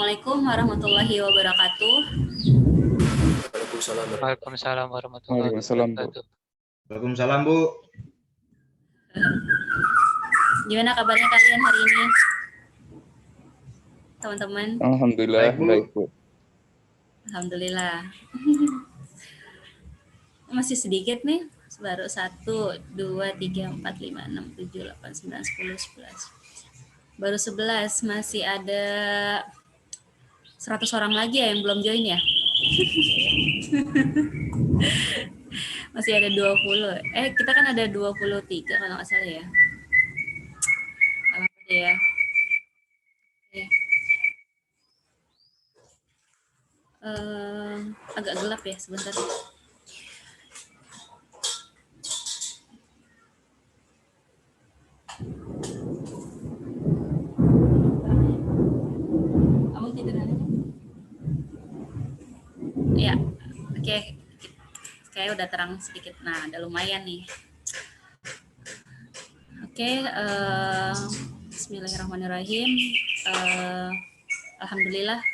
Assalamualaikum warahmatullahi wabarakatuh. Waalaikumsalam warahmatullahi wabarakatuh. Waalaikumsalam, Bu. Gimana kabarnya kalian hari ini, teman-teman? Alhamdulillah, baik, Bu. Alhamdulillah. Masih sedikit nih, baru 1, 2, 3, 4, 5, 6, 7, 8, 9, 10, 11. Baru 11, masih ada 100 orang lagi ya yang belum join ya? Masih ada 20. Kita kan ada 23 kalau nggak salah ya. Alhamdulillah ya. Oke. Agak gelap ya sebentar. Abang tiduran aja. Ya, oke. Kayak udah terang sedikit. Nah, ada lumayan nih. Oke, bismillahirrahmanirrahim. Alhamdulillah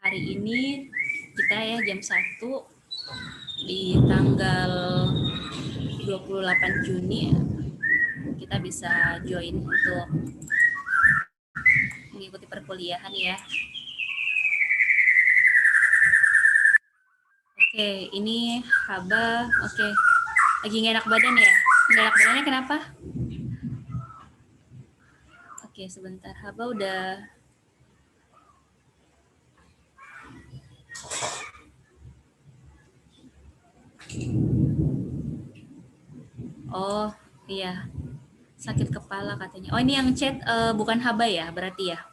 hari ini kita ya jam 1 di tanggal 28 Juni kita bisa join untuk mengikuti perkuliahan ya. Oke, ini Haba. Oke, lagi nggak enak badan ya? Nggak enak badannya kenapa? Oke, sebentar. Haba udah. Oh, iya. Sakit kepala katanya. Oh, ini yang chat bukan Haba ya, berarti ya?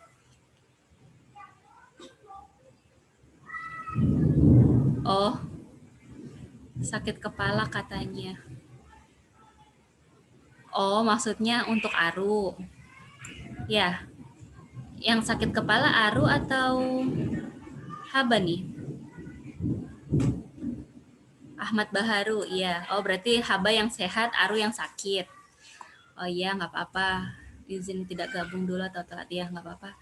Oh, sakit kepala katanya. Oh, maksudnya untuk Aru. Ya, yang sakit kepala Aru atau Haba nih? Ahmad Baharu, iya. Oh, berarti Haba yang sehat, Aru yang sakit. Oh iya, nggak apa-apa. Izin tidak gabung dulu atau telat ya, nggak apa-apa.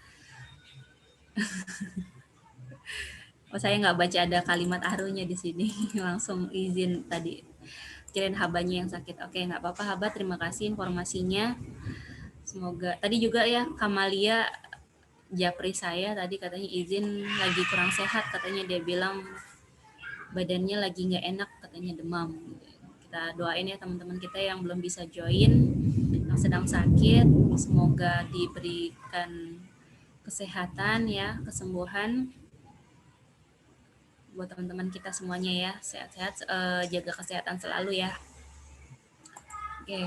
Oh, saya nggak baca ada kalimat Arunya di sini. Langsung izin tadi. Kirain Habanya yang sakit. Oke, nggak apa-apa Haba. Terima kasih informasinya. Semoga tadi juga ya Kamalia Japri saya tadi katanya izin lagi kurang sehat, katanya dia bilang badannya lagi nggak enak, katanya demam. Kita doain ya teman-teman kita yang belum bisa join, yang sedang sakit, semoga diberikan kesehatan ya, kesembuhan buat teman-teman kita semuanya ya, sehat-sehat, jaga kesehatan selalu ya. Oke.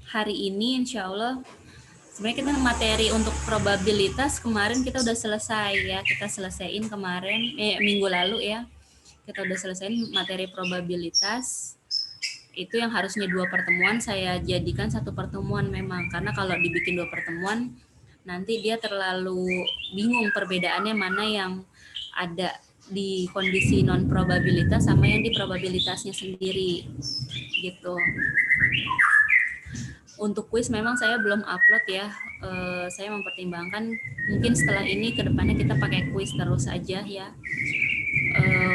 Hari ini insya Allah sebenarnya kita materi untuk probabilitas kemarin kita udah selesai ya, kita selesaiin kemarin minggu lalu ya, kita udah selesaiin materi probabilitas. Itu yang harusnya 2 pertemuan saya jadikan 1 pertemuan memang, karena kalau dibikin 2 pertemuan nanti dia terlalu bingung perbedaannya mana yang ada di kondisi non probabilitas sama yang di probabilitasnya sendiri gitu. Untuk kuis memang saya belum upload ya. Saya mempertimbangkan mungkin setelah ini ke depannya kita pakai kuis terus aja ya.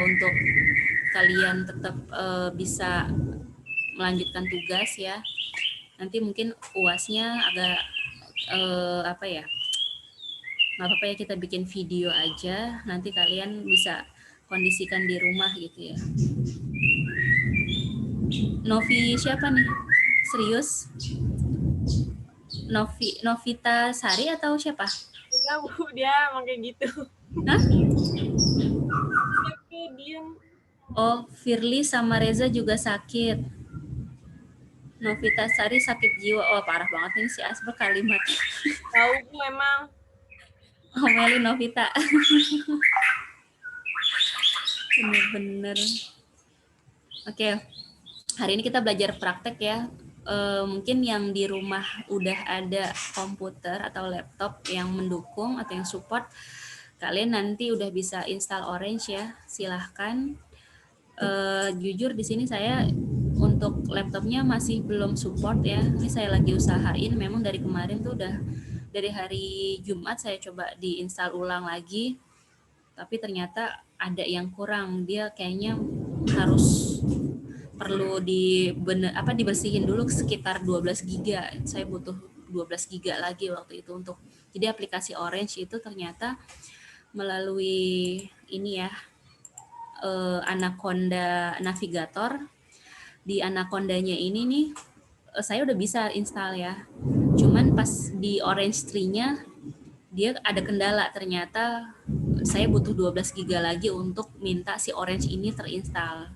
Untuk kalian tetap bisa melanjutkan tugas ya. Nanti mungkin UASnya agak apa ya? Nggak apa-apa ya kita bikin video aja. Nanti kalian bisa kondisikan di rumah gitu ya. Novi siapa nih? Serius? Novita Sari atau siapa? Enggak Bu, dia emang kayak gitu. Hah? Dia diem. Oh, Firly sama Reza juga sakit. Novita Sari sakit jiwa. Oh, parah banget ini si Asber kalimat. Tahu Bu emang. Oh, Meli Novita. Bener-bener. Oke. Hari ini kita belajar praktek ya. Mungkin yang di rumah udah ada komputer atau laptop yang mendukung atau yang support, kalian nanti udah bisa install Orange ya, silahkan. Jujur di sini saya untuk laptopnya masih belum support ya, ini saya lagi usahain. Memang dari kemarin tuh udah dari hari Jumat saya coba diinstal ulang lagi, tapi ternyata ada yang kurang. Dia kayaknya harus perlu dibersihin dulu sekitar 12 giga. Saya butuh 12 giga lagi waktu itu untuk. Jadi aplikasi Orange itu ternyata melalui ini ya, Anaconda Navigator. Di Anacondanya ini nih saya udah bisa install ya. Cuman pas di Orange Tree-nya dia ada kendala, ternyata saya butuh 12 giga lagi untuk minta si Orange ini terinstall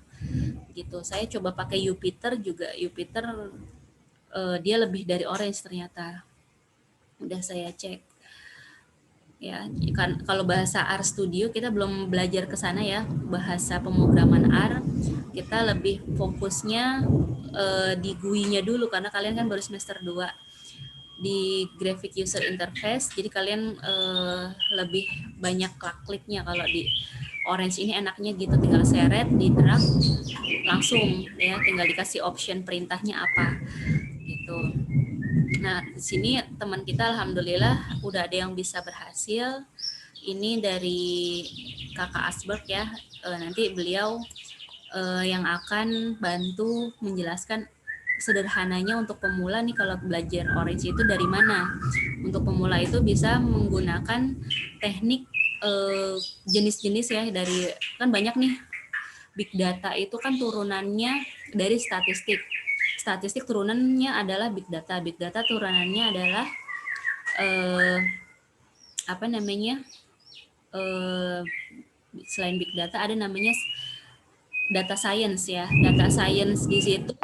gitu. Saya coba pakai Jupyter juga, Jupyter dia lebih dari Orange ternyata. Udah saya cek ya, kan kalau bahasa R Studio kita belum belajar ke sana ya, bahasa pemrograman R. Kita lebih fokusnya di GUI-nya dulu karena kalian kan baru semester 2 di graphic user interface, jadi kalian lebih banyak klik-kliknya. Kalau di Orange ini enaknya gitu, tinggal seret, di drag langsung ya, tinggal dikasih option perintahnya apa gitu. Nah, di sini teman kita alhamdulillah udah ada yang bisa berhasil. Ini dari Kakak Asberg ya, nanti beliau yang akan bantu menjelaskan sederhananya untuk pemula nih kalau belajar Orange itu dari mana. Untuk pemula itu bisa menggunakan teknik jenis-jenis ya, dari kan banyak nih, big data itu kan turunannya dari statistik. Statistik turunannya adalah big data. Big data turunannya adalah selain big data ada namanya data science ya. Data science di situ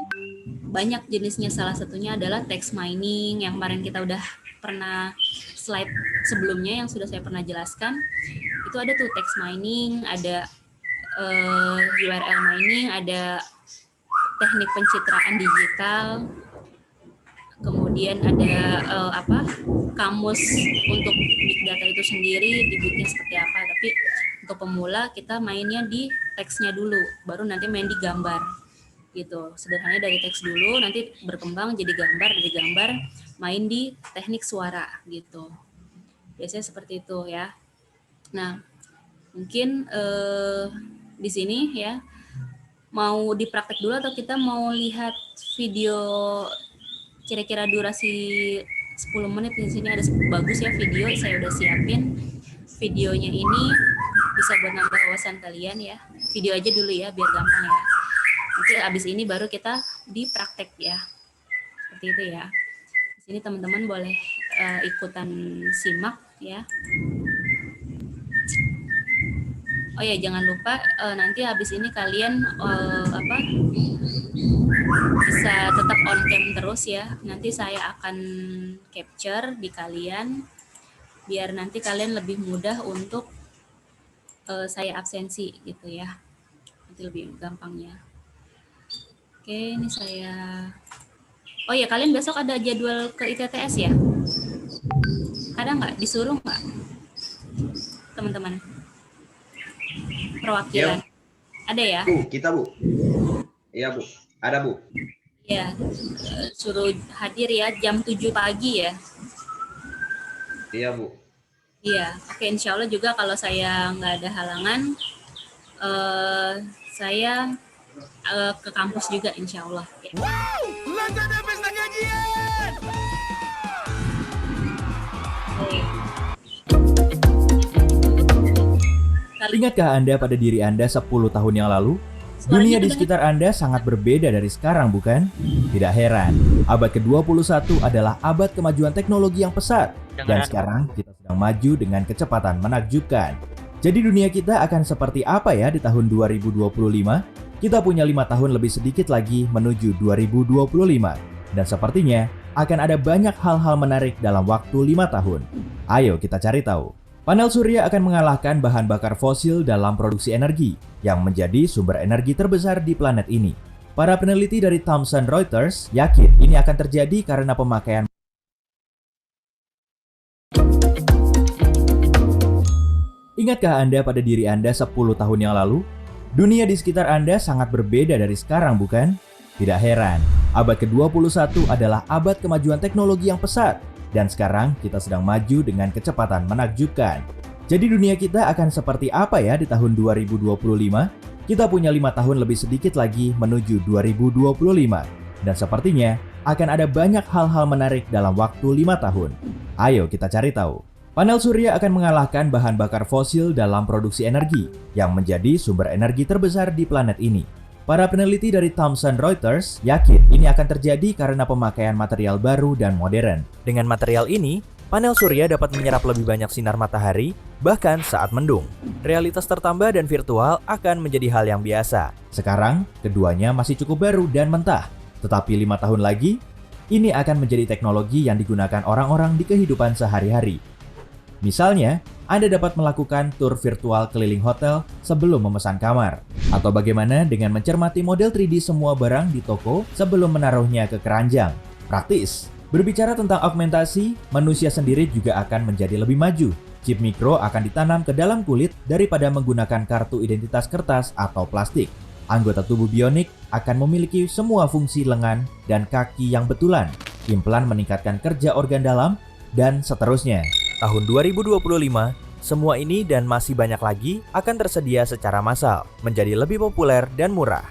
banyak jenisnya, salah satunya adalah text mining yang kemarin kita udah pernah slide sebelumnya yang sudah saya pernah jelaskan. Itu ada tuh text mining, ada URL mining, ada teknik pencitraan digital, kemudian ada kamus untuk big data itu sendiri dibikin seperti apa. Tapi untuk pemula kita mainnya di teksnya dulu, baru nanti main di gambar gitu. Sederhananya dari teks dulu, nanti berkembang jadi gambar, dari gambar main di teknik suara gitu. Biasanya seperti itu ya. Nah, mungkin di sini ya, mau dipraktek dulu atau kita mau lihat video kira-kira durasi 10 menit. Di sini ada bagus ya video, saya udah siapin videonya. Ini bisa buat nambah wawasan kalian ya. Video aja dulu ya biar gampang ya. Nanti abis ini baru kita dipraktek ya. Seperti itu ya. Di sini teman-teman boleh ikutan simak ya. Oh ya, jangan lupa nanti habis ini kalian bisa tetap on cam terus ya. Nanti saya akan capture di kalian biar nanti kalian lebih mudah untuk saya absensi gitu ya. Nanti lebih gampangnya. Oke, ini saya. Oh ya, kalian besok ada jadwal ke ITTS ya? Ada nggak? Disuruh nggak, teman-teman? Perwakilan. Ya. Ada ya? Bu, kita Bu. Iya Bu, ada Bu. Ya, suruh hadir ya jam 7 pagi ya. Iya Bu. Iya, oke, insya Allah juga kalau saya nggak ada halangan, saya ke kampus juga insya Allah. Ya. Wow, lagi ada pesta gajian. Ingatkah Anda pada diri Anda 10 tahun yang lalu? Dunia di sekitar Anda sangat berbeda dari sekarang, bukan? Tidak heran, abad ke-21 adalah abad kemajuan teknologi yang pesat. Dan sekarang kita sedang maju dengan kecepatan menakjubkan. Jadi dunia kita akan seperti apa ya di tahun 2025? Kita punya 5 tahun lebih sedikit lagi menuju 2025. Dan sepertinya akan ada banyak hal-hal menarik dalam waktu 5 tahun. Ayo kita cari tahu. Panel surya akan mengalahkan bahan bakar fosil dalam produksi energi, yang menjadi sumber energi terbesar di planet ini. Para peneliti dari Thomson Reuters yakin ini akan terjadi karena pemakaian. Ingatkah Anda pada diri Anda 10 tahun yang lalu? Dunia di sekitar Anda sangat berbeda dari sekarang, bukan? Tidak heran, abad ke-21 adalah abad kemajuan teknologi yang pesat. Dan sekarang kita sedang maju dengan kecepatan menakjubkan. Jadi dunia kita akan seperti apa ya di tahun 2025? Kita punya 5 tahun lebih sedikit lagi menuju 2025. Dan sepertinya akan ada banyak hal-hal menarik dalam waktu 5 tahun. Ayo kita cari tahu. Panel surya akan mengalahkan bahan bakar fosil dalam produksi energi, yang menjadi sumber energi terbesar di planet ini. Para peneliti dari Thomson Reuters yakin ini akan terjadi karena pemakaian material baru dan modern. Dengan material ini, panel surya dapat menyerap lebih banyak sinar matahari, bahkan saat mendung. Realitas tertambah dan virtual akan menjadi hal yang biasa. Sekarang, keduanya masih cukup baru dan mentah. Tetapi 5 tahun lagi, ini akan menjadi teknologi yang digunakan orang-orang di kehidupan sehari-hari. Misalnya, Anda dapat melakukan tur virtual keliling hotel sebelum memesan kamar. Atau bagaimana dengan mencermati model 3D semua barang di toko sebelum menaruhnya ke keranjang. Praktis. Berbicara tentang augmentasi, manusia sendiri juga akan menjadi lebih maju. Chip mikro akan ditanam ke dalam kulit daripada menggunakan kartu identitas kertas atau plastik. Anggota tubuh bionik akan memiliki semua fungsi lengan dan kaki yang betulan. Implan meningkatkan kerja organ dalam, dan seterusnya. Tahun 2025, semua ini dan masih banyak lagi akan tersedia secara massal, menjadi lebih populer dan murah.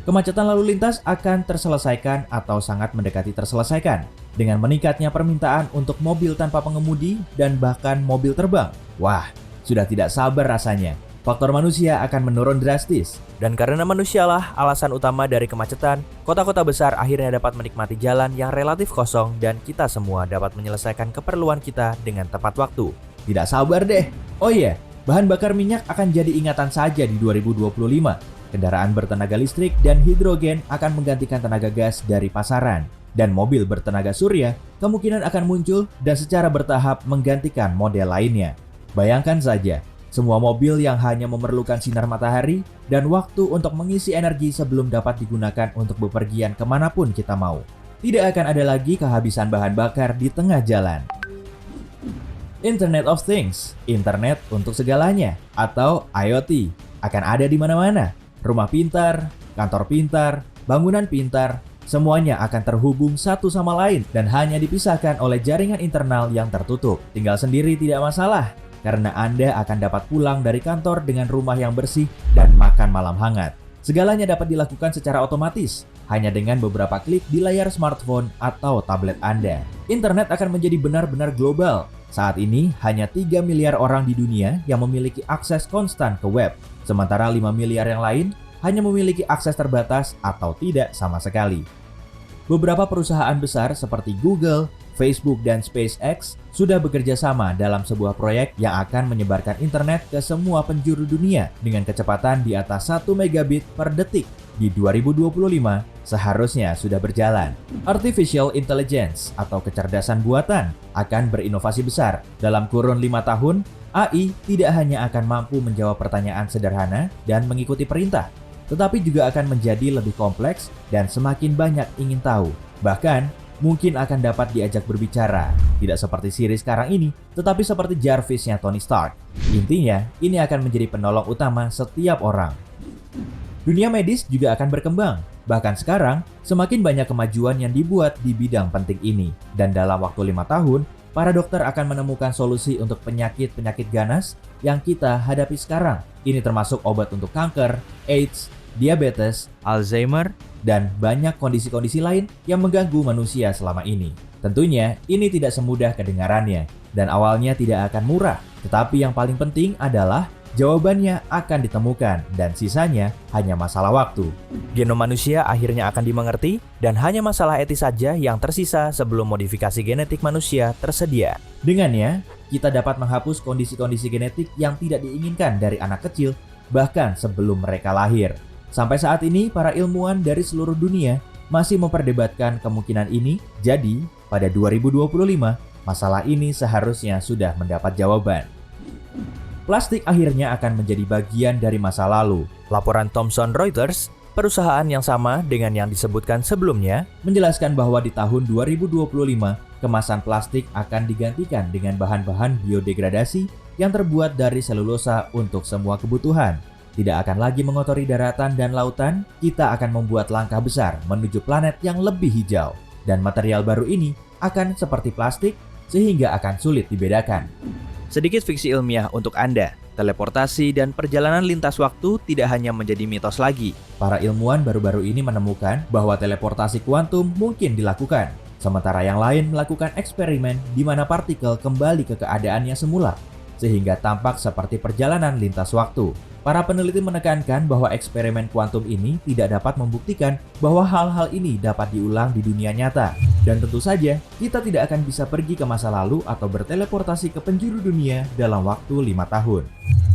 Kemacetan lalu lintas akan terselesaikan atau sangat mendekati terselesaikan dengan meningkatnya permintaan untuk mobil tanpa pengemudi dan bahkan mobil terbang. Wah, sudah tidak sabar rasanya. Faktor manusia akan menurun drastis. Dan karena manusialah alasan utama dari kemacetan, kota-kota besar akhirnya dapat menikmati jalan yang relatif kosong dan kita semua dapat menyelesaikan keperluan kita dengan tepat waktu. Tidak sabar deh. Oh iya, bahan bakar minyak akan jadi ingatan saja di 2025. Kendaraan bertenaga listrik dan hidrogen akan menggantikan tenaga gas dari pasaran. Dan mobil bertenaga surya kemungkinan akan muncul dan secara bertahap menggantikan model lainnya. Bayangkan saja, semua mobil yang hanya memerlukan sinar matahari dan waktu untuk mengisi energi sebelum dapat digunakan untuk bepergian kemanapun kita mau. Tidak akan ada lagi kehabisan bahan bakar di tengah jalan. Internet of Things, internet untuk segalanya, atau IoT, akan ada di mana-mana. Rumah pintar, kantor pintar, bangunan pintar, semuanya akan terhubung satu sama lain dan hanya dipisahkan oleh jaringan internal yang tertutup. Tinggal sendiri tidak masalah, karena Anda akan dapat pulang dari kantor dengan rumah yang bersih dan makan malam hangat. Segalanya dapat dilakukan secara otomatis, hanya dengan beberapa klik di layar smartphone atau tablet Anda. Internet akan menjadi benar-benar global. Saat ini, hanya 3 miliar orang di dunia yang memiliki akses konstan ke web, sementara 5 miliar yang lain hanya memiliki akses terbatas atau tidak sama sekali. Beberapa perusahaan besar seperti Google, Facebook, dan SpaceX sudah bekerja sama dalam sebuah proyek yang akan menyebarkan internet ke semua penjuru dunia dengan kecepatan di atas 1 megabit per detik. Di 2025, seharusnya sudah berjalan. Artificial Intelligence atau kecerdasan buatan akan berinovasi besar. Dalam kurun 5 tahun, AI tidak hanya akan mampu menjawab pertanyaan sederhana dan mengikuti perintah, tetapi juga akan menjadi lebih kompleks dan semakin banyak ingin tahu. Bahkan, mungkin akan dapat diajak berbicara. Tidak seperti Siri sekarang ini, tetapi seperti Jarvis-nya Tony Stark. Intinya, ini akan menjadi penolong utama setiap orang. Dunia medis juga akan berkembang. Bahkan sekarang, semakin banyak kemajuan yang dibuat di bidang penting ini. Dan dalam waktu 5 tahun, para dokter akan menemukan solusi untuk penyakit-penyakit ganas yang kita hadapi sekarang. Ini termasuk obat untuk kanker, AIDS, diabetes, Alzheimer, dan banyak kondisi-kondisi lain yang mengganggu manusia selama ini. Tentunya, ini tidak semudah kedengarannya, dan awalnya tidak akan murah. Tetapi yang paling penting adalah jawabannya akan ditemukan, dan sisanya hanya masalah waktu. Genom manusia akhirnya akan dimengerti, dan hanya masalah etis saja yang tersisa sebelum modifikasi genetik manusia tersedia. Dengannya, kita dapat menghapus kondisi-kondisi genetik yang tidak diinginkan dari anak kecil, bahkan sebelum mereka lahir. Sampai saat ini, para ilmuwan dari seluruh dunia masih memperdebatkan kemungkinan ini, jadi pada 2025, masalah ini seharusnya sudah mendapat jawaban. Plastik akhirnya akan menjadi bagian dari masa lalu. Laporan Thomson Reuters, perusahaan yang sama dengan yang disebutkan sebelumnya, menjelaskan bahwa di tahun 2025, kemasan plastik akan digantikan dengan bahan-bahan biodegradasi yang terbuat dari selulosa untuk semua kebutuhan. Tidak akan lagi mengotori daratan dan lautan, kita akan membuat langkah besar menuju planet yang lebih hijau. Dan material baru ini akan seperti plastik sehingga akan sulit dibedakan. Sedikit fiksi ilmiah untuk Anda. Teleportasi dan perjalanan lintas waktu tidak hanya menjadi mitos lagi. Para ilmuwan baru-baru ini menemukan bahwa teleportasi kuantum mungkin dilakukan, sementara yang lain melakukan eksperimen di mana partikel kembali ke keadaannya semula, sehingga tampak seperti perjalanan lintas waktu. Para peneliti menekankan bahwa eksperimen kuantum ini tidak dapat membuktikan bahwa hal-hal ini dapat diulang di dunia nyata. Dan tentu saja, kita tidak akan bisa pergi ke masa lalu atau berteleportasi ke penjuru dunia dalam waktu 5 tahun.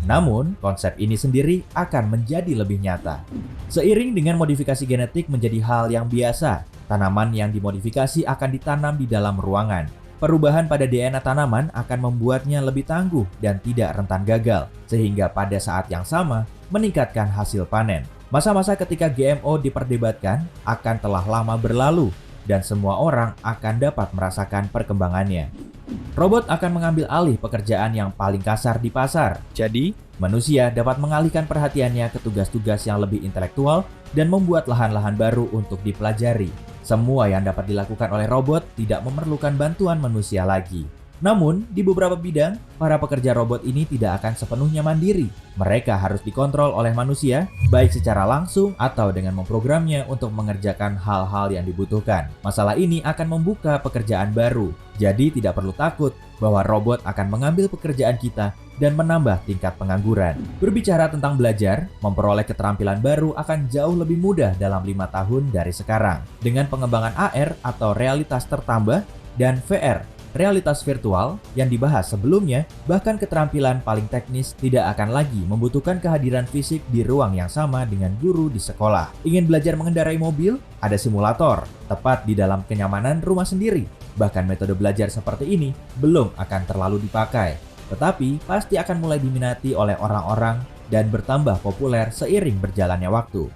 Namun, konsep ini sendiri akan menjadi lebih nyata. Seiring dengan modifikasi genetik menjadi hal yang biasa, tanaman yang dimodifikasi akan ditanam di dalam ruangan. Perubahan pada DNA tanaman akan membuatnya lebih tangguh dan tidak rentan gagal, sehingga pada saat yang sama meningkatkan hasil panen. Masa-masa ketika GMO diperdebatkan akan telah lama berlalu, dan semua orang akan dapat merasakan perkembangannya. Robot akan mengambil alih pekerjaan yang paling kasar di pasar. Jadi, manusia dapat mengalihkan perhatiannya ke tugas-tugas yang lebih intelektual dan membuat lahan-lahan baru untuk dipelajari. Semua yang dapat dilakukan oleh robot tidak memerlukan bantuan manusia lagi. Namun, di beberapa bidang, para pekerja robot ini tidak akan sepenuhnya mandiri. Mereka harus dikontrol oleh manusia, baik secara langsung atau dengan memprogramnya untuk mengerjakan hal-hal yang dibutuhkan. Masalah ini akan membuka pekerjaan baru, jadi tidak perlu takut bahwa robot akan mengambil pekerjaan kita dan menambah tingkat pengangguran. Berbicara tentang belajar, memperoleh keterampilan baru akan jauh lebih mudah dalam 5 tahun dari sekarang. Dengan pengembangan AR atau realitas tertambah dan VR, realitas virtual yang dibahas sebelumnya, bahkan keterampilan paling teknis tidak akan lagi membutuhkan kehadiran fisik di ruang yang sama dengan guru di sekolah. Ingin belajar mengendarai mobil? Ada simulator, tepat di dalam kenyamanan rumah sendiri. Bahkan metode belajar seperti ini belum akan terlalu dipakai, tetapi pasti akan mulai diminati oleh orang-orang dan bertambah populer seiring berjalannya waktu.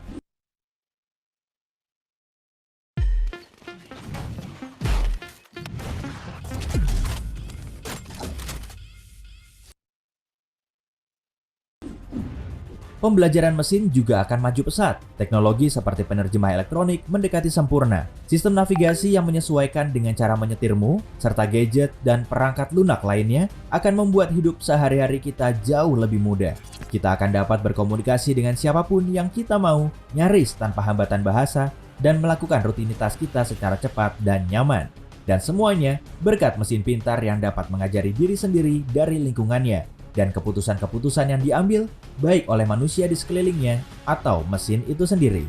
Pembelajaran mesin juga akan maju pesat. Teknologi seperti penerjemah elektronik mendekati sempurna. Sistem navigasi yang menyesuaikan dengan cara menyetirmu, serta gadget dan perangkat lunak lainnya akan membuat hidup sehari-hari kita jauh lebih mudah. Kita akan dapat berkomunikasi dengan siapapun yang kita mau, nyaris tanpa hambatan bahasa, dan melakukan rutinitas kita secara cepat dan nyaman. Dan semuanya berkat mesin pintar yang dapat mengajari diri sendiri dari lingkungannya, dan keputusan-keputusan yang diambil baik oleh manusia di sekelilingnya atau mesin itu sendiri.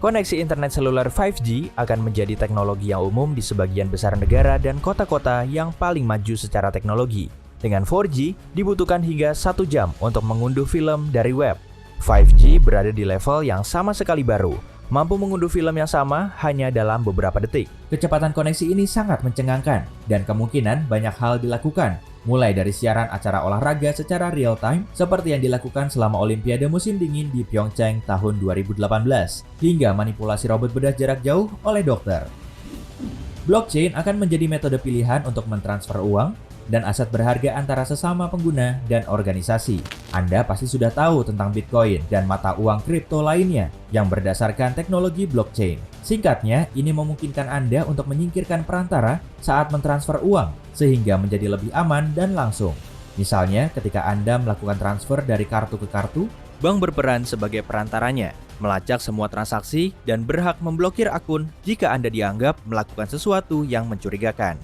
Koneksi internet seluler 5G akan menjadi teknologi yang umum di sebagian besar negara dan kota-kota yang paling maju secara teknologi. Dengan 4G, dibutuhkan hingga 1 jam untuk mengunduh film dari web. 5G berada di level yang sama sekali baru, mampu mengunduh film yang sama hanya dalam beberapa detik. Kecepatan koneksi ini sangat mencengangkan, dan kemungkinan banyak hal dilakukan, mulai dari siaran acara olahraga secara real-time seperti yang dilakukan selama Olimpiade musim dingin di Pyeongchang tahun 2018, hingga manipulasi robot bedah jarak jauh oleh dokter. Blockchain akan menjadi metode pilihan untuk mentransfer uang dan aset berharga antara sesama pengguna dan organisasi. Anda pasti sudah tahu tentang Bitcoin dan mata uang kripto lainnya yang berdasarkan teknologi blockchain. Singkatnya, ini memungkinkan Anda untuk menyingkirkan perantara saat mentransfer uang, sehingga menjadi lebih aman dan langsung. Misalnya, ketika Anda melakukan transfer dari kartu ke kartu, bank berperan sebagai perantaranya, melacak semua transaksi dan berhak memblokir akun jika Anda dianggap melakukan sesuatu yang mencurigakan.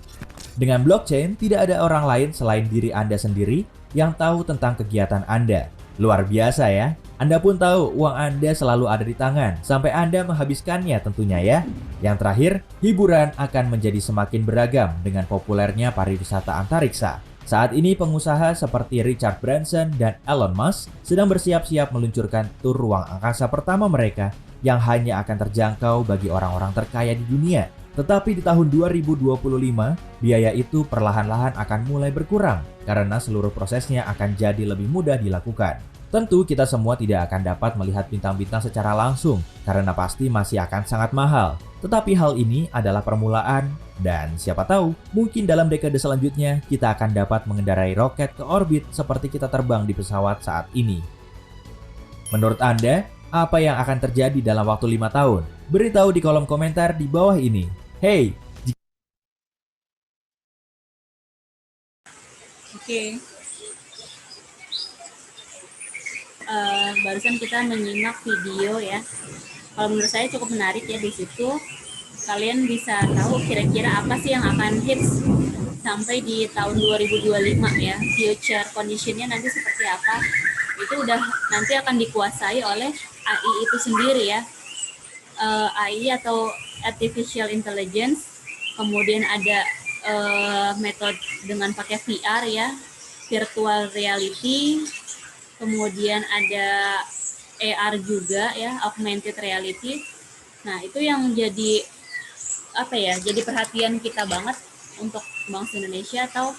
Dengan blockchain, tidak ada orang lain selain diri Anda sendiri yang tahu tentang kegiatan Anda. Luar biasa ya. Anda pun tahu uang Anda selalu ada di tangan, sampai Anda menghabiskannya tentunya ya. Yang terakhir, hiburan akan menjadi semakin beragam dengan populernya pariwisata antariksa. Saat ini pengusaha seperti Richard Branson dan Elon Musk sedang bersiap-siap meluncurkan tur ruang angkasa pertama mereka yang hanya akan terjangkau bagi orang-orang terkaya di dunia. Tetapi di tahun 2025, biaya itu perlahan-lahan akan mulai berkurang karena seluruh prosesnya akan jadi lebih mudah dilakukan. Tentu kita semua tidak akan dapat melihat bintang-bintang secara langsung karena pasti masih akan sangat mahal. Tetapi hal ini adalah permulaan dan siapa tahu mungkin dalam dekade selanjutnya kita akan dapat mengendarai roket ke orbit seperti kita terbang di pesawat saat ini. Menurut Anda, apa yang akan terjadi dalam waktu 5 tahun? Beritahu di kolom komentar di bawah ini. Hey, Oke. Barusan kita menyimak video ya. Kalau menurut saya cukup menarik ya, di situ kalian bisa tahu kira-kira apa sih yang akan hits sampai di tahun 2025 ya. Future condition-nya nanti seperti apa. Itu udah nanti akan dikuasai oleh AI itu sendiri ya. AI atau artificial intelligence. Kemudian ada metode dengan pakai VR ya, virtual reality. Kemudian ada AR juga ya, augmented reality. Nah, itu yang jadi apa ya? Jadi perhatian kita banget untuk bangsa Indonesia atau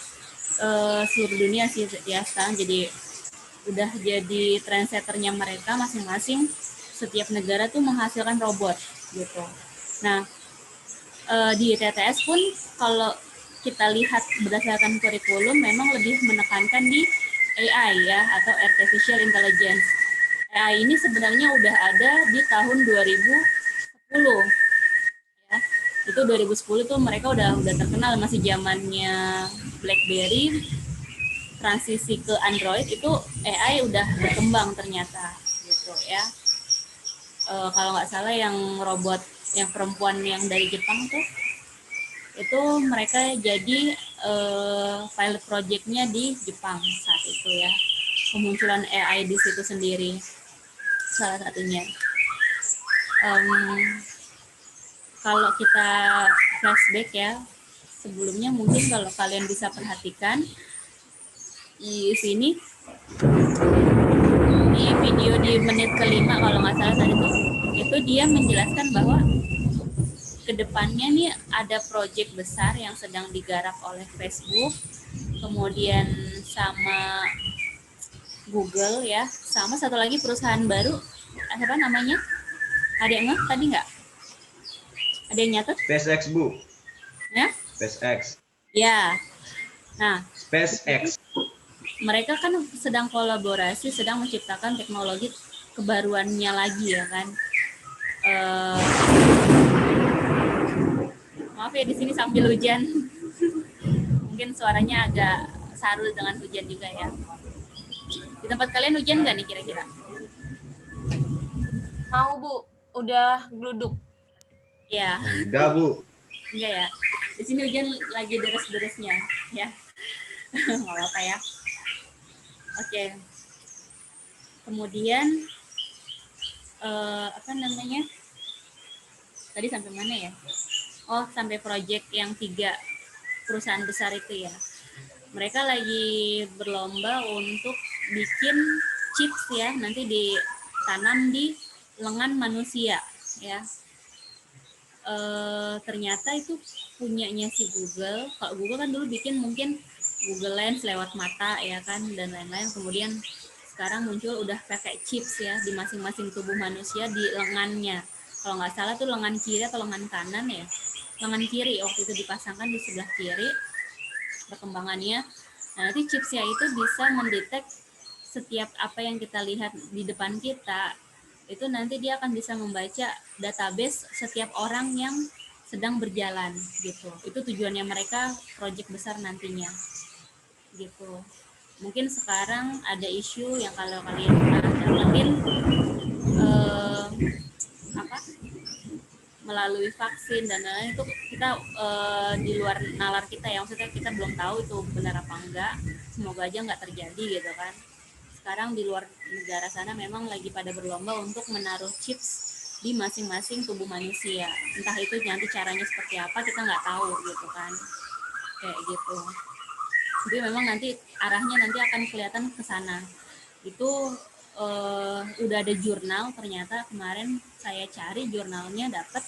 seluruh dunia sih ya sekarang. Jadi udah jadi trendsetternya mereka masing-masing. Setiap negara tuh menghasilkan robot gitu. Nah, di TTS pun kalau kita lihat berdasarkan kurikulum memang lebih menekankan di AI ya, atau artificial intelligence. AI ini sebenarnya udah ada di tahun 2010 ya. Itu 2010 tuh mereka udah terkenal, masih zamannya BlackBerry, transisi ke Android itu AI udah berkembang ternyata gitu ya. Kalau nggak salah yang robot yang perempuan yang dari Jepang tuh itu mereka jadi pilot project-nya di Jepang saat itu ya. Kemunculan AI di situ sendiri salah satunya. Kalau kita flashback ya, sebelumnya mungkin kalau kalian bisa perhatikan di sini di video di menit kelima kalau nggak salah tadi tuh, itu dia menjelaskan bahwa kedepannya nih ada proyek besar yang sedang digarap oleh Facebook, kemudian sama Google ya, sama satu lagi perusahaan baru, apa namanya? Ada yang nggak tadi nggak? Ada yang nyatet? SpaceX, Bu. Ya? SpaceX. Ya. Nah, SpaceX. mereka kan sedang kolaborasi, sedang menciptakan teknologi kebaruannya lagi ya kan. Maaf ya di sini sambil hujan. Mungkin suaranya agak sarul dengan hujan juga ya. Di tempat kalian hujan nggak nih kira-kira? Mau Bu, udah gluduk. Ya. Udah, Bu. Enggak ya. Di sini hujan lagi deres-deresnya ya. Nggak apa-apa ya. Oke. Kemudian apa namanya? Tadi sampai mana ya? Oh, sampai proyek yang 3 perusahaan besar itu ya. Mereka lagi berlomba untuk bikin chips ya, nanti ditanam di lengan manusia ya. Ternyata itu punyanya si Google. Kalau Google kan dulu bikin mungkin Google Lens lewat mata ya kan, dan lain-lain. Kemudian sekarang muncul udah pakai chips ya di masing-masing tubuh manusia di lengannya. Kalau nggak salah tuh lengan kiri atau lengan kanan ya. Lengan kiri waktu itu dipasangkan di sebelah kiri perkembangannya. Nah, nanti chipsnya itu bisa mendetek setiap apa yang kita lihat di depan kita, itu nanti dia akan bisa membaca database setiap orang yang sedang berjalan gitu. Itu tujuannya mereka, proyek besar nantinya gitu. Mungkin sekarang ada isu yang kalau kalian pernah dapetin melalui vaksin dan lain-lain, itu kita di luar nalar kita ya, maksudnya kita belum tahu itu benar apa enggak. Semoga aja nggak terjadi gitu kan. Sekarang di luar negara sana memang lagi pada berlomba untuk menaruh chips di masing-masing tubuh manusia. Entah itu nanti caranya seperti apa kita nggak tahu gitu kan, kayak gitu. Jadi memang nanti arahnya nanti akan kelihatan ke sana. Itu udah ada jurnal, ternyata kemarin saya cari jurnalnya, dapat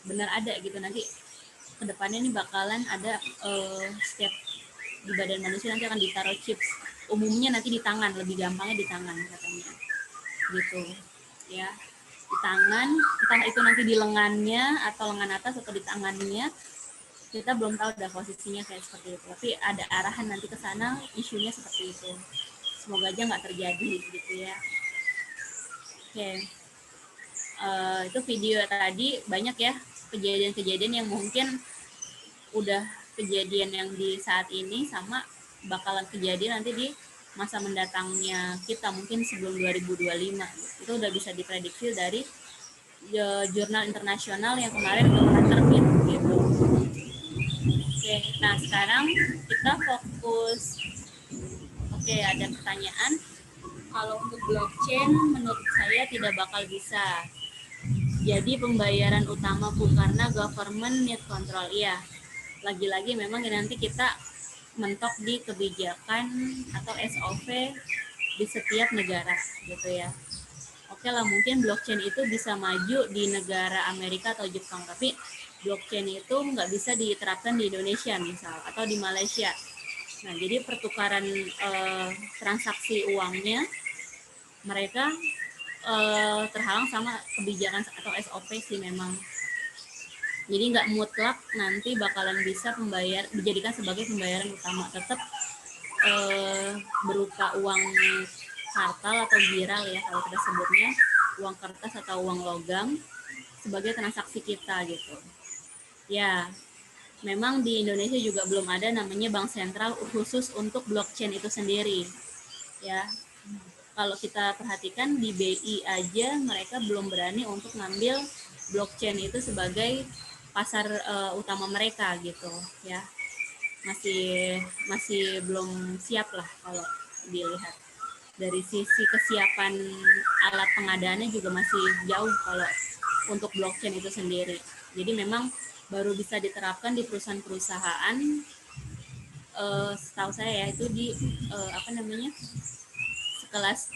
benar ada gitu. Nanti kedepannya ini bakalan ada setiap di badan manusia nanti akan ditaruh chips. Umumnya nanti di tangan, lebih gampangnya di tangan katanya gitu ya, di tangan, entah itu nanti di lengannya atau lengan atas atau di tangannya, kita belum tahu dah posisinya kayak seperti itu, tapi ada arahan nanti ke sana, isunya seperti itu. Semoga aja nggak terjadi gitu ya. Oke. Itu video tadi banyak ya kejadian-kejadian yang mungkin udah kejadian yang di saat ini sama bakalan kejadian nanti di masa mendatangnya kita, mungkin sebelum 2025. Itu udah bisa diprediksi dari jurnal internasional yang kemarin udah pernah terbit gitu. Oke, nah sekarang kita fokus. Oke, ada pertanyaan. Kalau untuk blockchain menurut saya tidak bakal bisa jadi pembayaran utama, Bu, karena government need control. Ya, lagi-lagi memang nanti kita mentok di kebijakan atau SOP di setiap negara gitu ya. Oke lah, mungkin blockchain itu bisa maju di negara Amerika atau Jepang, tapi blockchain itu nggak bisa diterapkan di Indonesia misal atau di Malaysia. Nah, jadi pertukaran transaksi uangnya mereka terhalang sama kebijakan atau SOP sih memang. Jadi nggak mutlak nanti bakalan bisa dijadikan sebagai pembayaran utama, tetap berupa uang kartal atau giral ya kalau kita sebutnya, uang kertas atau uang logam sebagai transaksi kita gitu. Ya, memang di Indonesia juga belum ada namanya bank sentral khusus untuk blockchain itu sendiri. Ya, kalau kita perhatikan di BI aja mereka belum berani untuk ngambil blockchain itu sebagai pasar utama mereka gitu ya. Masih belum siap lah kalau dilihat. Dari sisi kesiapan alat pengadaannya juga masih jauh kalau untuk blockchain itu sendiri. Jadi memang baru bisa diterapkan di perusahaan-perusahaan setahu saya ya itu di sekelas,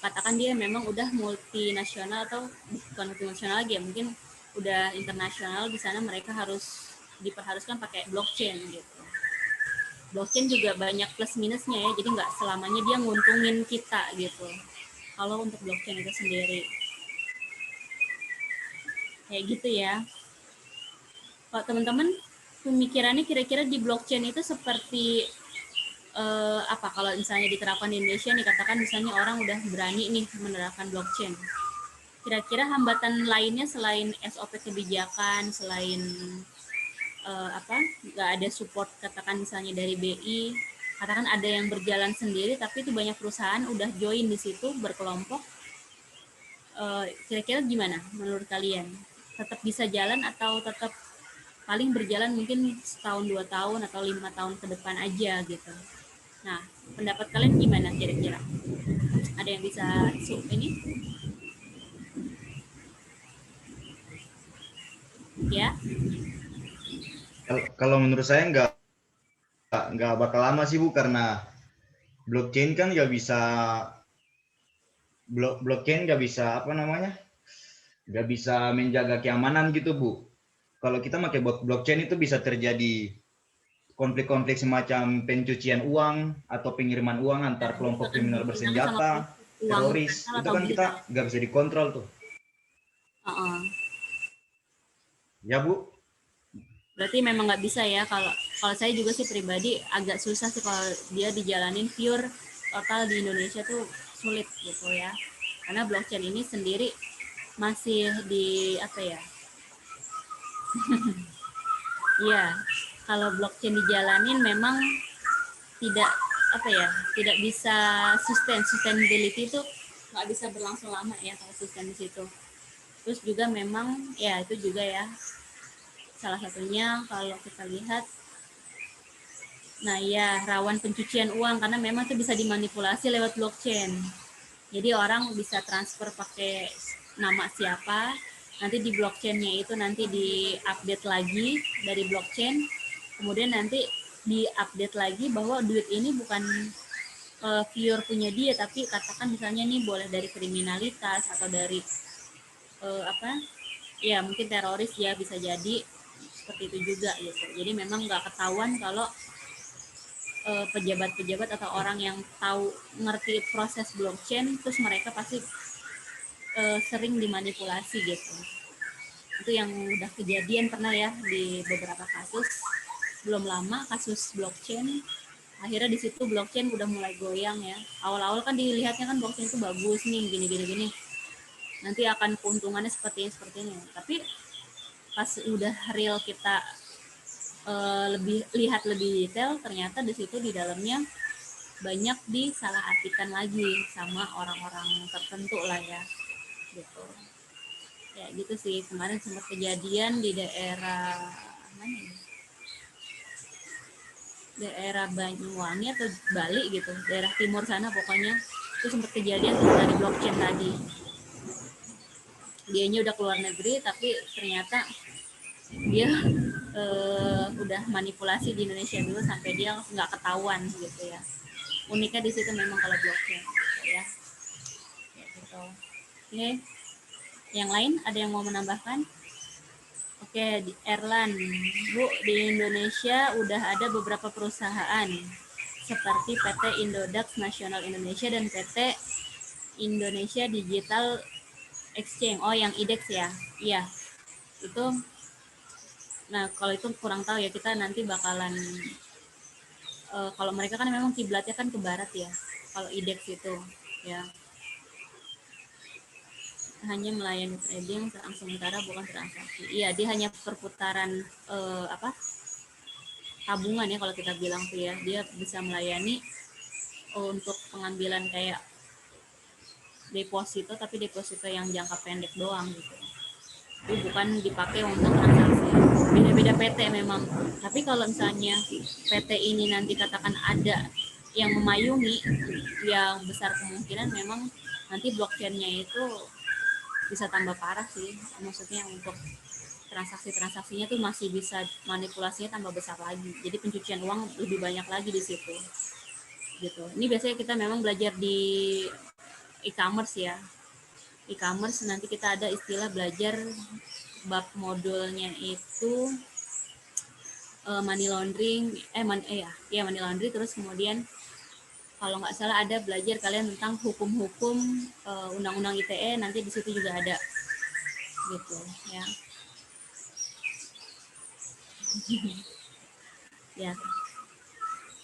katakan dia memang udah multinasional atau bukan multinasional lagi ya, mungkin udah internasional. Di sana mereka harus diperharuskan pakai blockchain gitu. Blockchain juga banyak plus minusnya ya, jadi nggak selamanya dia nguntungin kita gitu kalau untuk blockchain itu sendiri. Kayak gitu ya. Kalau teman-teman pemikirannya kira-kira di blockchain itu seperti apa kalau misalnya diterapkan di Indonesia nih, katakan misalnya orang udah berani nih menerapkan blockchain. Kira-kira hambatan lainnya selain SOP kebijakan, selain nggak ada support, katakan misalnya dari BI, katakan ada yang berjalan sendiri tapi itu banyak perusahaan udah join di situ berkelompok, kira-kira gimana menurut kalian? Tetap bisa jalan atau tetap paling berjalan mungkin setahun 2 tahun atau 5 tahun ke depan aja gitu? Nah, pendapat kalian gimana kira-kira? Ada yang bisa ini? Ya? Kalau menurut saya nggak bakal lama sih Bu, karena blockchain kan nggak bisa nggak bisa menjaga keamanan gitu Bu. Kalau kita pakai blockchain itu bisa terjadi konflik-konflik semacam pencucian uang atau pengiriman uang antar kelompok kriminal bersenjata, teroris. Itu kan kita nggak bisa dikontrol tuh. Ya Bu. Berarti memang nggak bisa ya. Kalau saya juga sih pribadi agak susah sih kalau dia dijalanin pure total di Indonesia tuh sulit gitu ya. Karena blockchain ini sendiri masih di apa ya? Iya, kalau blockchain dijalanin memang tidak tidak bisa sustainability itu nggak bisa berlangsung lama ya kalau sustain di situ. Terus juga memang ya itu juga ya salah satunya kalau kita lihat, nah ya rawan pencucian uang karena memang itu bisa dimanipulasi lewat blockchain. Jadi orang bisa transfer pakai nama siapa, nanti di blockchainnya itu nanti di-update lagi dari blockchain, kemudian nanti di-update lagi bahwa duit ini bukan pure punya dia, tapi katakan misalnya nih boleh dari kriminalitas atau dari ya mungkin teroris ya, bisa jadi seperti itu juga gitu. Jadi memang nggak ketahuan kalau pejabat-pejabat atau orang yang tahu ngerti proses blockchain terus mereka pasti sering dimanipulasi gitu. Itu yang udah kejadian pernah ya di beberapa kasus. Belum lama kasus blockchain, akhirnya di situ blockchain udah mulai goyang ya. Awal-awal kan dilihatnya kan blockchain itu bagus nih, gini. Nanti akan keuntungannya seperti ini. Tapi pas udah real kita lihat lebih detail, ternyata di situ di dalamnya banyak disalahartikan lagi sama orang-orang tertentu lah ya, gitu. Ya gitu sih, kemarin sempat kejadian di daerah mana ya? Daerah Banyuwangi atau Bali gitu, daerah timur sana pokoknya, itu sempat kejadian dari blockchain tadi. Dianya udah keluar negeri tapi ternyata dia udah manipulasi di Indonesia dulu sampai dia nggak ketahuan gitu ya. Uniknya di situ memang kalau blockchain gitu ya. Kayak gitu. Oke, yang lain ada yang mau menambahkan? Oke, Erlan, Bu, di Indonesia udah ada beberapa perusahaan seperti PT Indodax Nasional Indonesia dan PT Indonesia Digital Exchange. Oh, yang IDEX ya? Iya, itu. Nah, kalau itu kurang tahu ya, kita nanti bakalan kalau mereka kan memang kiblatnya kan ke barat ya. Kalau IDEX itu ya hanya melayani trading sementara bukan transaksi. Iya, dia hanya perputaran tabungan ya kalau kita bilang tuh ya. Dia bisa melayani untuk pengambilan kayak deposito, tapi deposito yang jangka pendek doang gitu. Itu bukan dipakai untuk transaksi. Beda-beda PT memang. Tapi kalau misalnya PT ini nanti katakan ada yang memayungi, yang besar kemungkinan memang nanti blockchain-nya itu bisa tambah parah sih. Maksudnya untuk transaksi-transaksinya tuh masih bisa manipulasinya tambah besar lagi. Jadi pencucian uang lebih banyak lagi di situ. Gitu. Ini biasanya kita memang belajar di e-commerce ya. E-commerce nanti kita ada istilah belajar bab modulnya itu money laundering, money laundering, terus kemudian kalau nggak salah ada belajar kalian tentang hukum-hukum undang-undang ITE, nanti di situ juga ada gitu ya.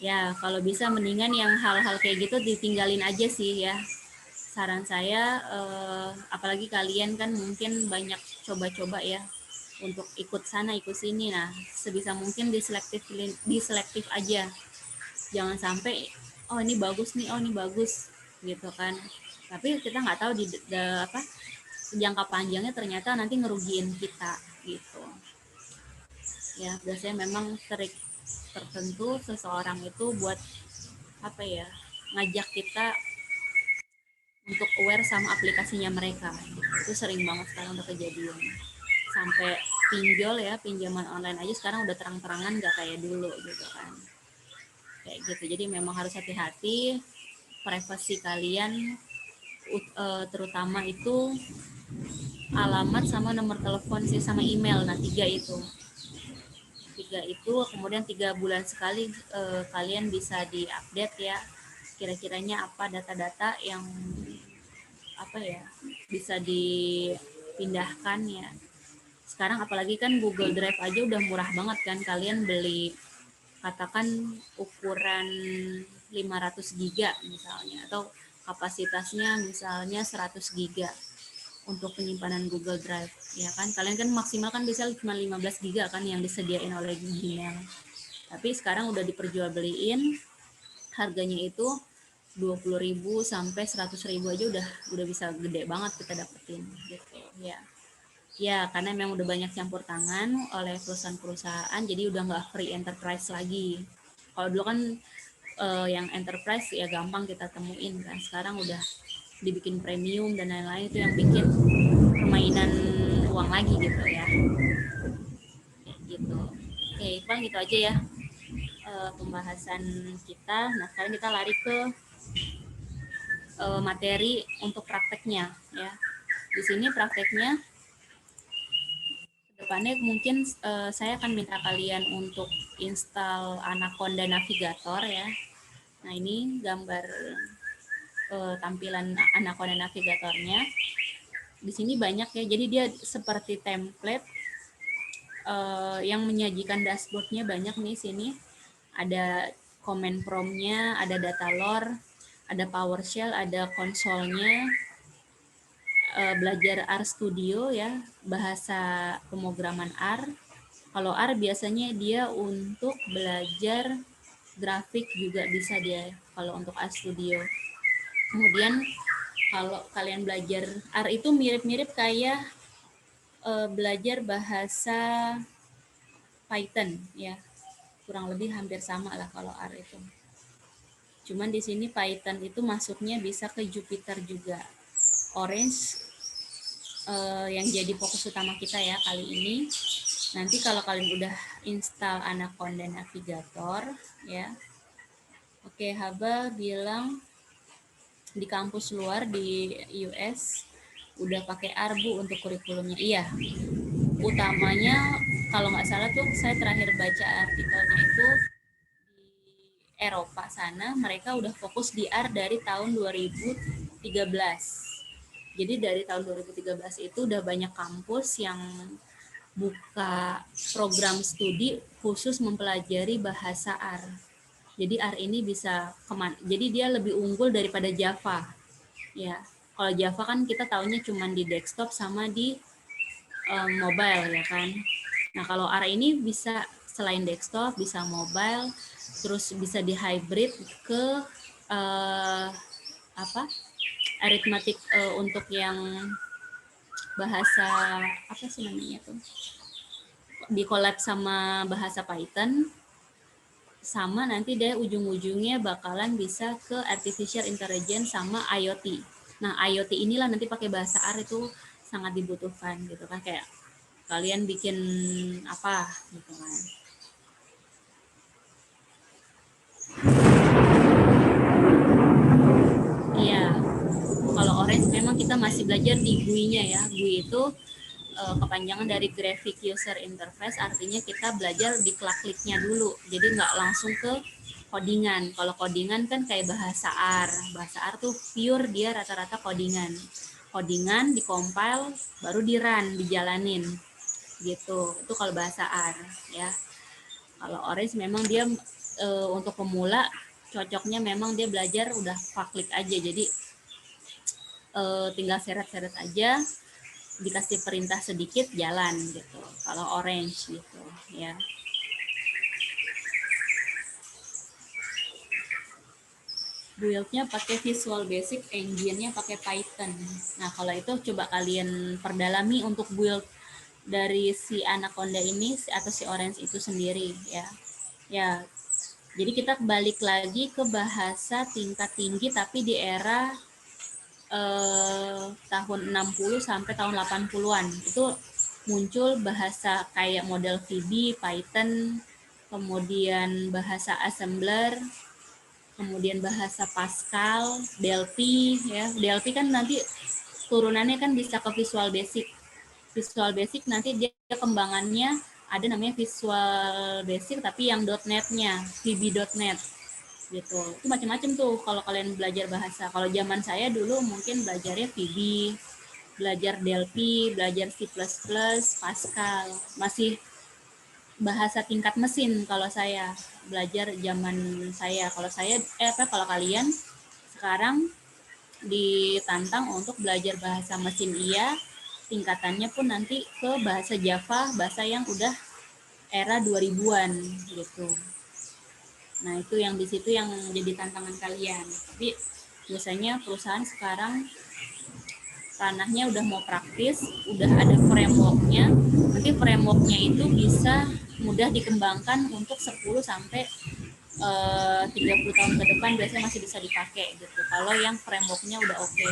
Ya kalau bisa mendingan yang hal-hal kayak gitu ditinggalin aja sih ya. Saran saya apalagi kalian kan mungkin banyak coba-coba ya untuk ikut sana ikut sini. Nah sebisa mungkin diselektif aja, jangan sampai oh ini bagus nih, oh ini bagus gitu kan, tapi kita nggak tahu di jangka panjangnya ternyata nanti ngerugiin kita gitu ya. Biasanya memang trik tertentu seseorang itu buat ngajak kita untuk aware sama aplikasinya mereka. Itu sering banget sekarang udah kejadian. Sampai pinjol ya, pinjaman online aja sekarang udah terang-terangan gak kayak dulu gitu kan. Kayak gitu. Jadi memang harus hati-hati, privasi kalian terutama itu alamat sama nomor telepon sih, sama email. Nah 3 itu. Kemudian 3 bulan sekali kalian bisa diupdate ya. Kira-kiranya apa data-data yang bisa dipindahkan ya. Sekarang apalagi kan Google Drive aja udah murah banget kan, kalian beli katakan ukuran 500 giga misalnya, atau kapasitasnya misalnya 100 giga untuk penyimpanan Google Drive ya kan, kalian kan maksimal kan bisa cuma 15 giga kan yang disediain oleh Gmail, tapi sekarang udah diperjualbeliin harganya itu 20.000 sampai 100.000 aja udah bisa gede banget kita dapetin gitu ya. Ya karena memang udah banyak campur tangan oleh perusahaan-perusahaan, jadi udah nggak free enterprise lagi. Kalau dulu kan yang enterprise ya gampang kita temuin kan, sekarang udah dibikin premium dan lain-lain, itu yang bikin permainan uang lagi gitu ya. Gitu. Oke, Bang gitu aja ya pembahasan kita. Nah sekarang kita lari ke materi untuk prakteknya ya. Di sini prakteknya kedepannya mungkin saya akan minta kalian untuk install Anaconda Navigator ya. Nah ini gambar tampilan Anaconda Navigatornya. Di sini banyak ya, jadi dia seperti template yang menyajikan dashboardnya banyak nih sini. Ada command prompt-nya, ada data lore, ada PowerShell, ada konsolnya, belajar R Studio ya, bahasa pemrograman R, Kalau R biasanya dia untuk belajar grafik juga bisa dia kalau untuk RStudio. Kemudian kalau kalian belajar R itu mirip-mirip kayak belajar bahasa Python ya. Kurang lebih hampir sama lah kalau R itu. Cuman di sini Python itu masuknya bisa ke Jupyter juga. Orange yang jadi fokus utama kita ya kali ini. Nanti kalau kalian udah install Anaconda Navigator ya. Oke, Haba bilang di kampus luar di US udah pakai Arbu untuk kurikulumnya. Iya. Utamanya kalau nggak salah tuh saya terakhir baca artikelnya itu di Eropa sana mereka udah fokus di R dari tahun 2013. Jadi dari tahun 2013 itu udah banyak kampus yang buka program studi khusus mempelajari bahasa R. Jadi R ini bisa kemana? Jadi dia lebih unggul daripada Java. Ya, kalau Java kan kita taunya cuma di desktop sama di mobile ya kan. Nah kalau R ini bisa selain desktop, bisa mobile, terus bisa di hybrid ke arithmetic untuk yang bahasa apa sih namanya tuh, di collab sama bahasa Python, sama nanti dia ujung-ujungnya bakalan bisa ke artificial intelligence sama IoT. Nah IoT inilah nanti pakai bahasa R itu sangat dibutuhkan gitu kan, kayak kalian bikin apa gitu kan. Iya, kalau Orange memang kita masih belajar di GUI-nya ya. GUI itu kepanjangan dari Graphic User Interface, artinya kita belajar di klik-kliknya dulu. Jadi nggak langsung ke codingan. Kalau codingan kan kayak bahasa R. Bahasa R tuh pure dia rata-rata codingan. Codingan, di-compile, baru di-run, dijalanin. Gitu. Itu kalau bahasa R ya. Kalau Orange memang dia untuk pemula cocoknya memang dia belajar udah klik aja. Jadi tinggal seret-seret aja, dikasih perintah sedikit jalan gitu. Kalau Orange gitu ya. Build-nya pakai Visual Basic, engine-nya pakai Python. Nah, kalau itu coba kalian perdalami untuk build dari si Anaconda ini atau si Orange itu sendiri ya. Ya. Jadi kita balik lagi ke bahasa tingkat tinggi tapi di era tahun 60 sampai tahun 80-an. Itu muncul bahasa kayak model VB, Python, kemudian bahasa assembler, kemudian bahasa Pascal, Delphi ya. Delphi kan nanti turunannya kan bisa ke Visual Basic. Visual Basic nanti dia kembangannya ada namanya Visual Basic tapi yang .NET-nya, VB.NET gitu. Itu macam-macam tuh kalau kalian belajar bahasa. Kalau zaman saya dulu mungkin belajarnya VB, belajar Delphi, belajar C++, Pascal. Masih bahasa tingkat mesin kalau saya belajar zaman saya. Kalau saya kalau kalian sekarang ditantang untuk belajar bahasa mesin iya, tingkatannya pun nanti ke bahasa Java, bahasa yang udah era 2000-an gitu. Nah, itu yang di situ yang jadi tantangan kalian. Tapi biasanya perusahaan sekarang ranahnya udah mau praktis, udah ada framework-nya. Nanti framework-nya itu bisa mudah dikembangkan untuk 10 sampai 30 tahun ke depan biasanya masih bisa dipakai gitu. Kalau yang framework-nya udah oke.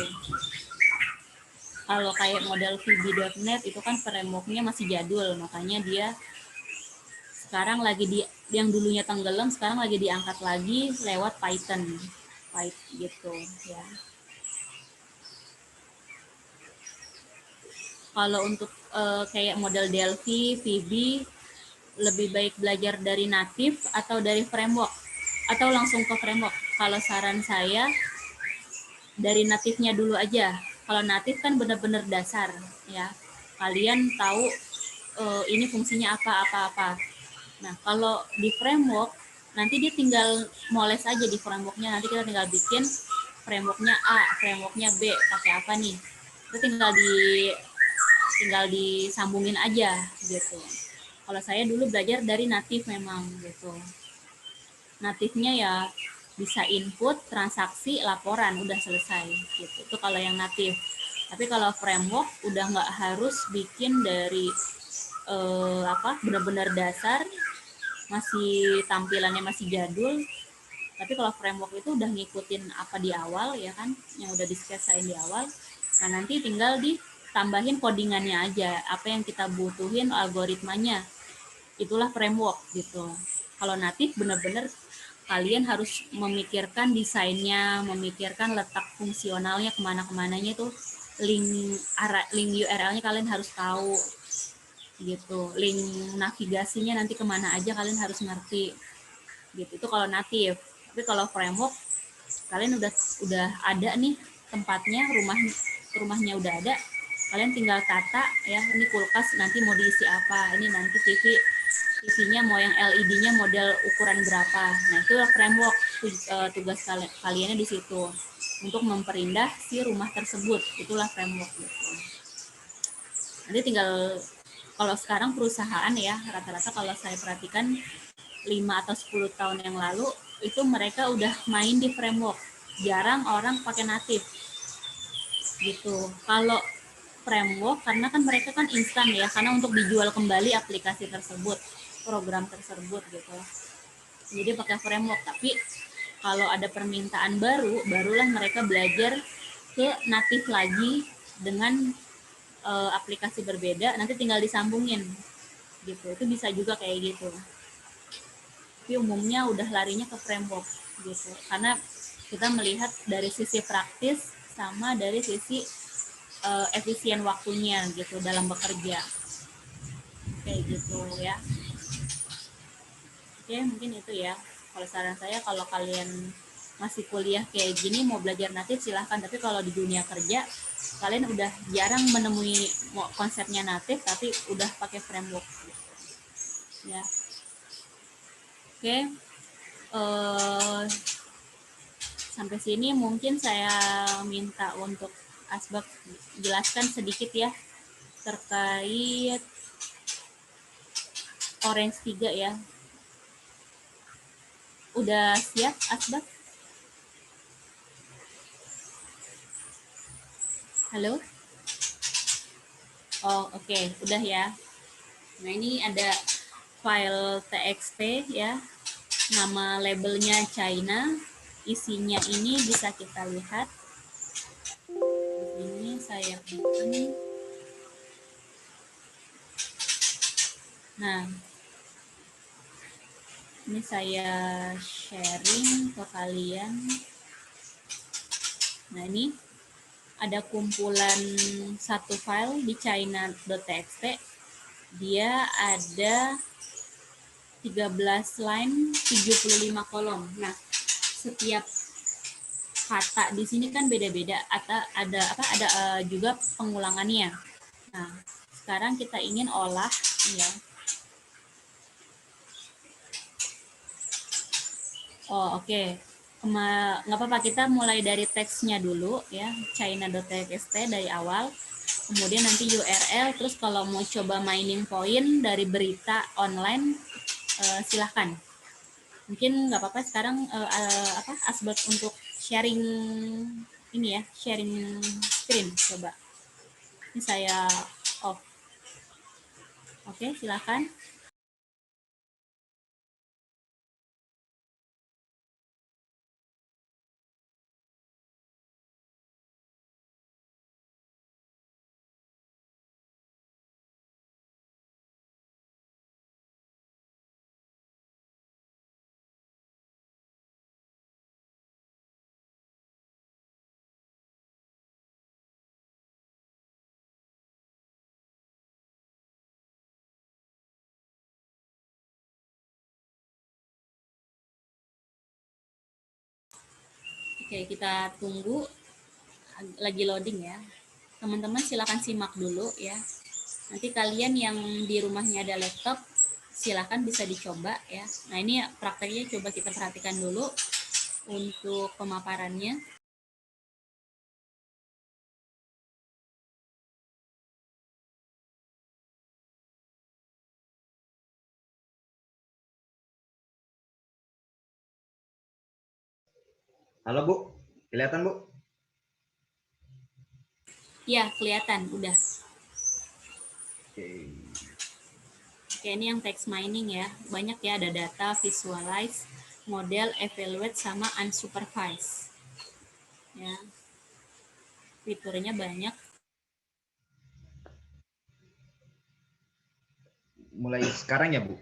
Kalau kayak model VB.NET itu kan framework-nya masih jadul, makanya dia sekarang lagi yang dulunya tenggelam sekarang lagi diangkat lagi lewat Python gitu ya. Kalau untuk kayak model Delphi, VB lebih baik belajar dari native atau dari framework atau langsung ke framework. Kalau saran saya dari native-nya dulu aja. Kalau native kan benar-benar dasar ya. Kalian tahu ini fungsinya apa. Nah, kalau di framework, nanti dia tinggal moles aja di frameworknya. Nanti kita tinggal bikin frameworknya A, frameworknya B, pakai apa nih. Itu tinggal disambungin aja gitu. Kalau saya dulu belajar dari natif memang gitu. Natifnya ya bisa input, transaksi, laporan, udah selesai gitu. Itu kalau yang natif. Tapi kalau framework udah nggak harus bikin dari benar-benar dasar, masih tampilannya masih jadul. Tapi kalau framework itu udah ngikutin apa di awal ya kan, yang udah di-sketsain di awal. Nah nanti tinggal ditambahin codingannya aja, apa yang kita butuhin, algoritmanya. Itulah framework gitu. Kalau natif benar-benar kalian harus memikirkan desainnya, memikirkan letak fungsionalnya kemana-kemananya tuh, link URL-nya kalian harus tahu gitu, link navigasinya nanti kemana aja kalian harus ngerti gitu. Itu kalau natif. Tapi kalau framework kalian udah ada nih tempatnya, rumahnya udah ada, kalian tinggal tata ya, ini kulkas nanti mau diisi apa, ini nanti TV-nya mau yang LED-nya model ukuran berapa. Nah, itu framework, tugas kaliannya di situ untuk memperindah si rumah tersebut. Itulah framework gitu. Nanti tinggal, kalau sekarang perusahaan ya, rata-rata kalau saya perhatikan 5 atau 10 tahun yang lalu itu mereka udah main di framework. Jarang orang pakai natif gitu. Kalau framework karena kan mereka kan instan ya, karena untuk dijual kembali aplikasi tersebut, program tersebut gitu. Jadi pakai framework. Tapi kalau ada permintaan baru, barulah mereka belajar ke natif lagi dengan aplikasi berbeda, nanti tinggal disambungin gitu. Itu bisa juga kayak gitu. Tapi umumnya udah larinya ke framework gitu. Karena kita melihat dari sisi praktis sama dari sisi efisien waktunya gitu dalam bekerja. Kayak gitu ya. Oke, mungkin itu ya. Kalau saran saya, kalau kalian masih kuliah kayak gini mau belajar natif silahkan. Tapi kalau di dunia kerja kalian udah jarang menemui konsepnya natif tapi udah pakai framework gitu. Ya. Oke. Sampai sini mungkin saya minta untuk Asbak jelaskan sedikit ya terkait Orange 3 ya. Udah siap Asbak? Halo? Oh, oke. Udah ya. Nah, ini ada file txt ya. Nama labelnya China. Isinya ini bisa kita lihat. Di sini saya bikin. Nah, ini saya sharing ke kalian. Nah, ini ada kumpulan satu file di china.txt. Dia ada 13 line, 75 kolom. Nah, setiap kata di sini kan beda-beda, atau ada juga pengulangannya. Nah, sekarang kita ingin olah ya. Oh, oke. Nggak apa-apa, kita mulai dari teksnya dulu ya, china.txt dari awal. Kemudian nanti URL, terus kalau mau coba mining point dari berita online, silahkan. Mungkin nggak apa-apa sekarang Asbak untuk sharing ini ya, sharing screen coba. Ini saya off. Oke, silahkan. Oke, kita tunggu lagi loading ya. Teman-teman silakan simak dulu ya. Nanti kalian yang di rumahnya ada laptop, silakan bisa dicoba ya. Nah, ini prakteknya coba kita perhatikan dulu untuk pemaparannya. Halo Bu, kelihatan Bu? Ya, kelihatan udah. Oke. Oke, ini yang text mining ya. Banyak ya, ada data, visualize, model, evaluate, sama unsupervised. Ya, fiturnya banyak. Mulai sekarang ya Bu?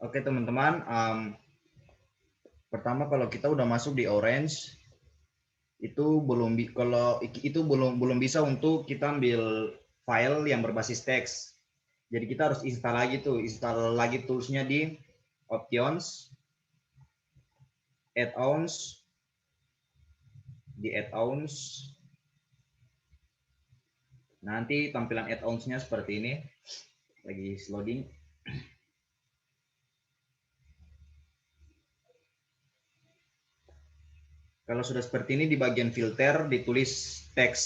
Oke teman-teman, pertama kalau kita udah masuk di Orange, itu belum bisa untuk kita ambil file yang berbasis teks. Jadi kita harus install lagi toolsnya di Options, Add-ons, di Add-ons. Nanti tampilan Add-ons-nya seperti ini, lagi loading. Kalau sudah seperti ini di bagian filter ditulis teks.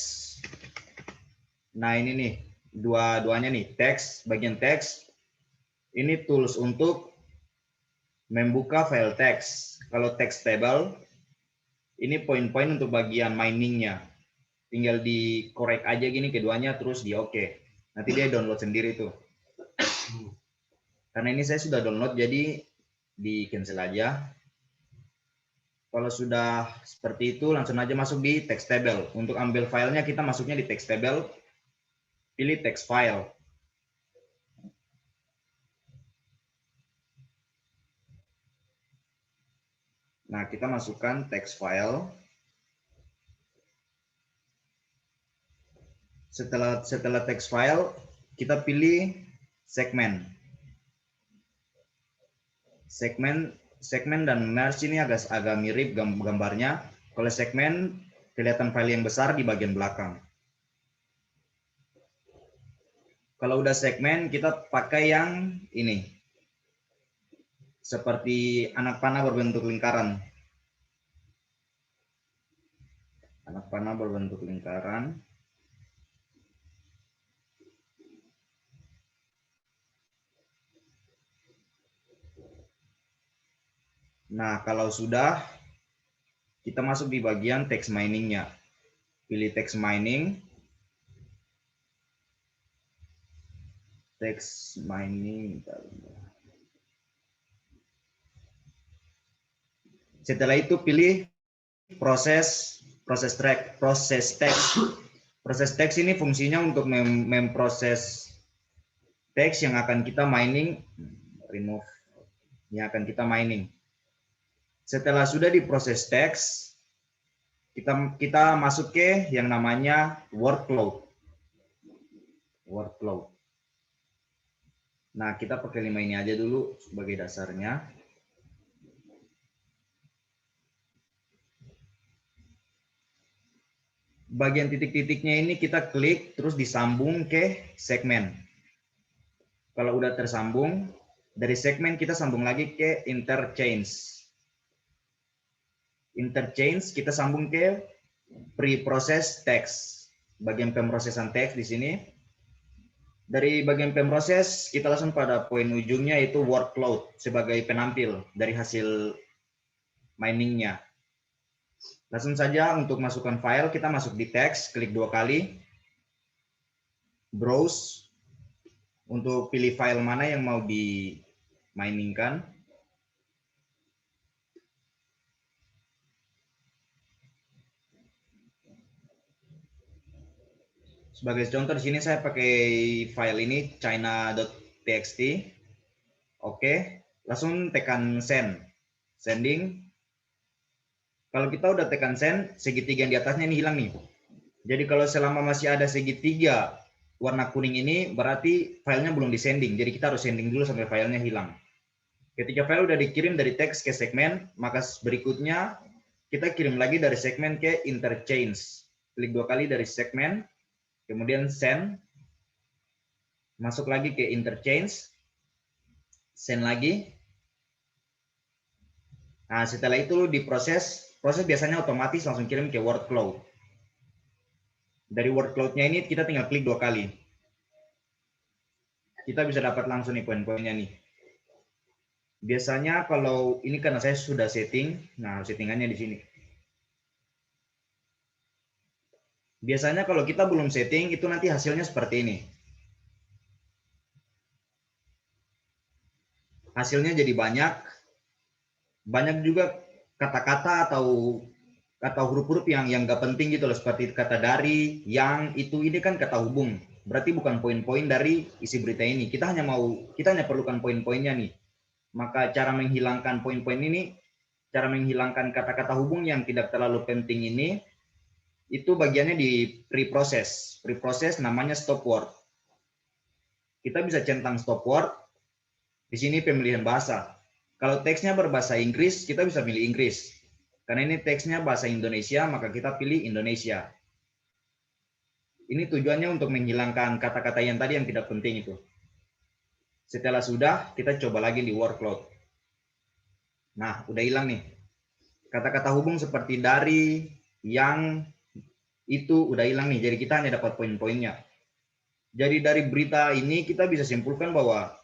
Nah ini nih, dua-duanya nih, teks, bagian teks. Ini tools untuk membuka file teks. Kalau text table, ini poin-poin untuk bagian miningnya. Tinggal dikorek aja gini keduanya, terus di oke. Nanti dia download sendiri tuh. Karena ini saya sudah download, jadi di cancel aja. Kalau sudah seperti itu, langsung aja masuk di text table. Untuk ambil filenya, kita masuknya di text table. Pilih text file. Nah, kita masukkan text file. Setelah text file, kita pilih segmen. Segmen dan merge ini agak mirip gambarnya. Kalau segmen, kelihatan file yang besar di bagian belakang. Kalau udah segmen, kita pakai yang ini. Seperti anak panah berbentuk lingkaran. Anak panah berbentuk lingkaran. Nah, kalau sudah, kita masuk di bagian text mining-nya. Pilih text mining. Text mining. Setelah itu pilih proses text. Proses text ini fungsinya untuk memproses teks yang akan kita mining, yang akan kita mining. Setelah sudah diproses teks, kita masuk ke yang namanya workflow. Nah, kita pakai 5 ini aja dulu sebagai dasarnya. Bagian titik-titiknya ini kita klik, terus disambung ke segmen. Kalau udah tersambung, dari segmen kita sambung lagi ke interchange. Interchange kita sambung ke pre-process text. Bagian pemrosesan teks di sini. Dari bagian pemproses kita langsung pada poin ujungnya, yaitu workload sebagai penampil dari hasil miningnya. Langsung saja untuk masukkan file, kita masuk di teks, klik 2 kali. Browse untuk pilih file mana yang mau di miningkan. Sebagai contoh di sini saya pakai file ini china.txt. Oke, langsung tekan send. Sending. Kalau kita udah tekan send, segitiga yang di atasnya ini hilang nih. Jadi kalau selama masih ada segitiga warna kuning ini, berarti filenya belum di-sending. Jadi kita harus sending dulu sampai filenya hilang. Ketika file udah dikirim dari teks ke segmen, maka berikutnya kita kirim lagi dari segmen ke interchange. Klik 2 kali dari segmen, kemudian send, masuk lagi ke interchange, send lagi. Nah, setelah itu diproses, proses biasanya otomatis langsung kirim ke workflow. Dari workflow-nya ini kita tinggal klik 2 kali. kita bisa dapat langsung nih poin-poinnya nih. Biasanya kalau ini karena saya sudah setting, nah settingannya di sini. Biasanya kalau kita belum setting itu nanti hasilnya seperti ini. Hasilnya jadi banyak juga kata-kata atau huruf-huruf yang nggak penting gitu loh, seperti kata dari, yang, itu, ini kan kata hubung. Berarti bukan poin-poin dari isi berita ini. Kita hanya perlukan poin-poinnya nih. Maka cara menghilangkan poin-poin ini, cara menghilangkan kata-kata hubung yang tidak terlalu penting ini, itu bagiannya di preprocess. Preprocess namanya stop word. Kita bisa centang stop word. Di sini pemilihan bahasa. Kalau teksnya berbahasa Inggris, kita bisa pilih Inggris. Karena ini teksnya bahasa Indonesia, maka kita pilih Indonesia. Ini tujuannya untuk menghilangkan kata-kata yang tadi yang tidak penting itu. Setelah sudah, kita coba lagi di workload. Nah, udah hilang nih. Kata-kata hubung seperti dari, yang, itu udah hilang nih. Jadi kita hanya dapat poin-poinnya. Jadi dari berita ini kita bisa simpulkan bahwa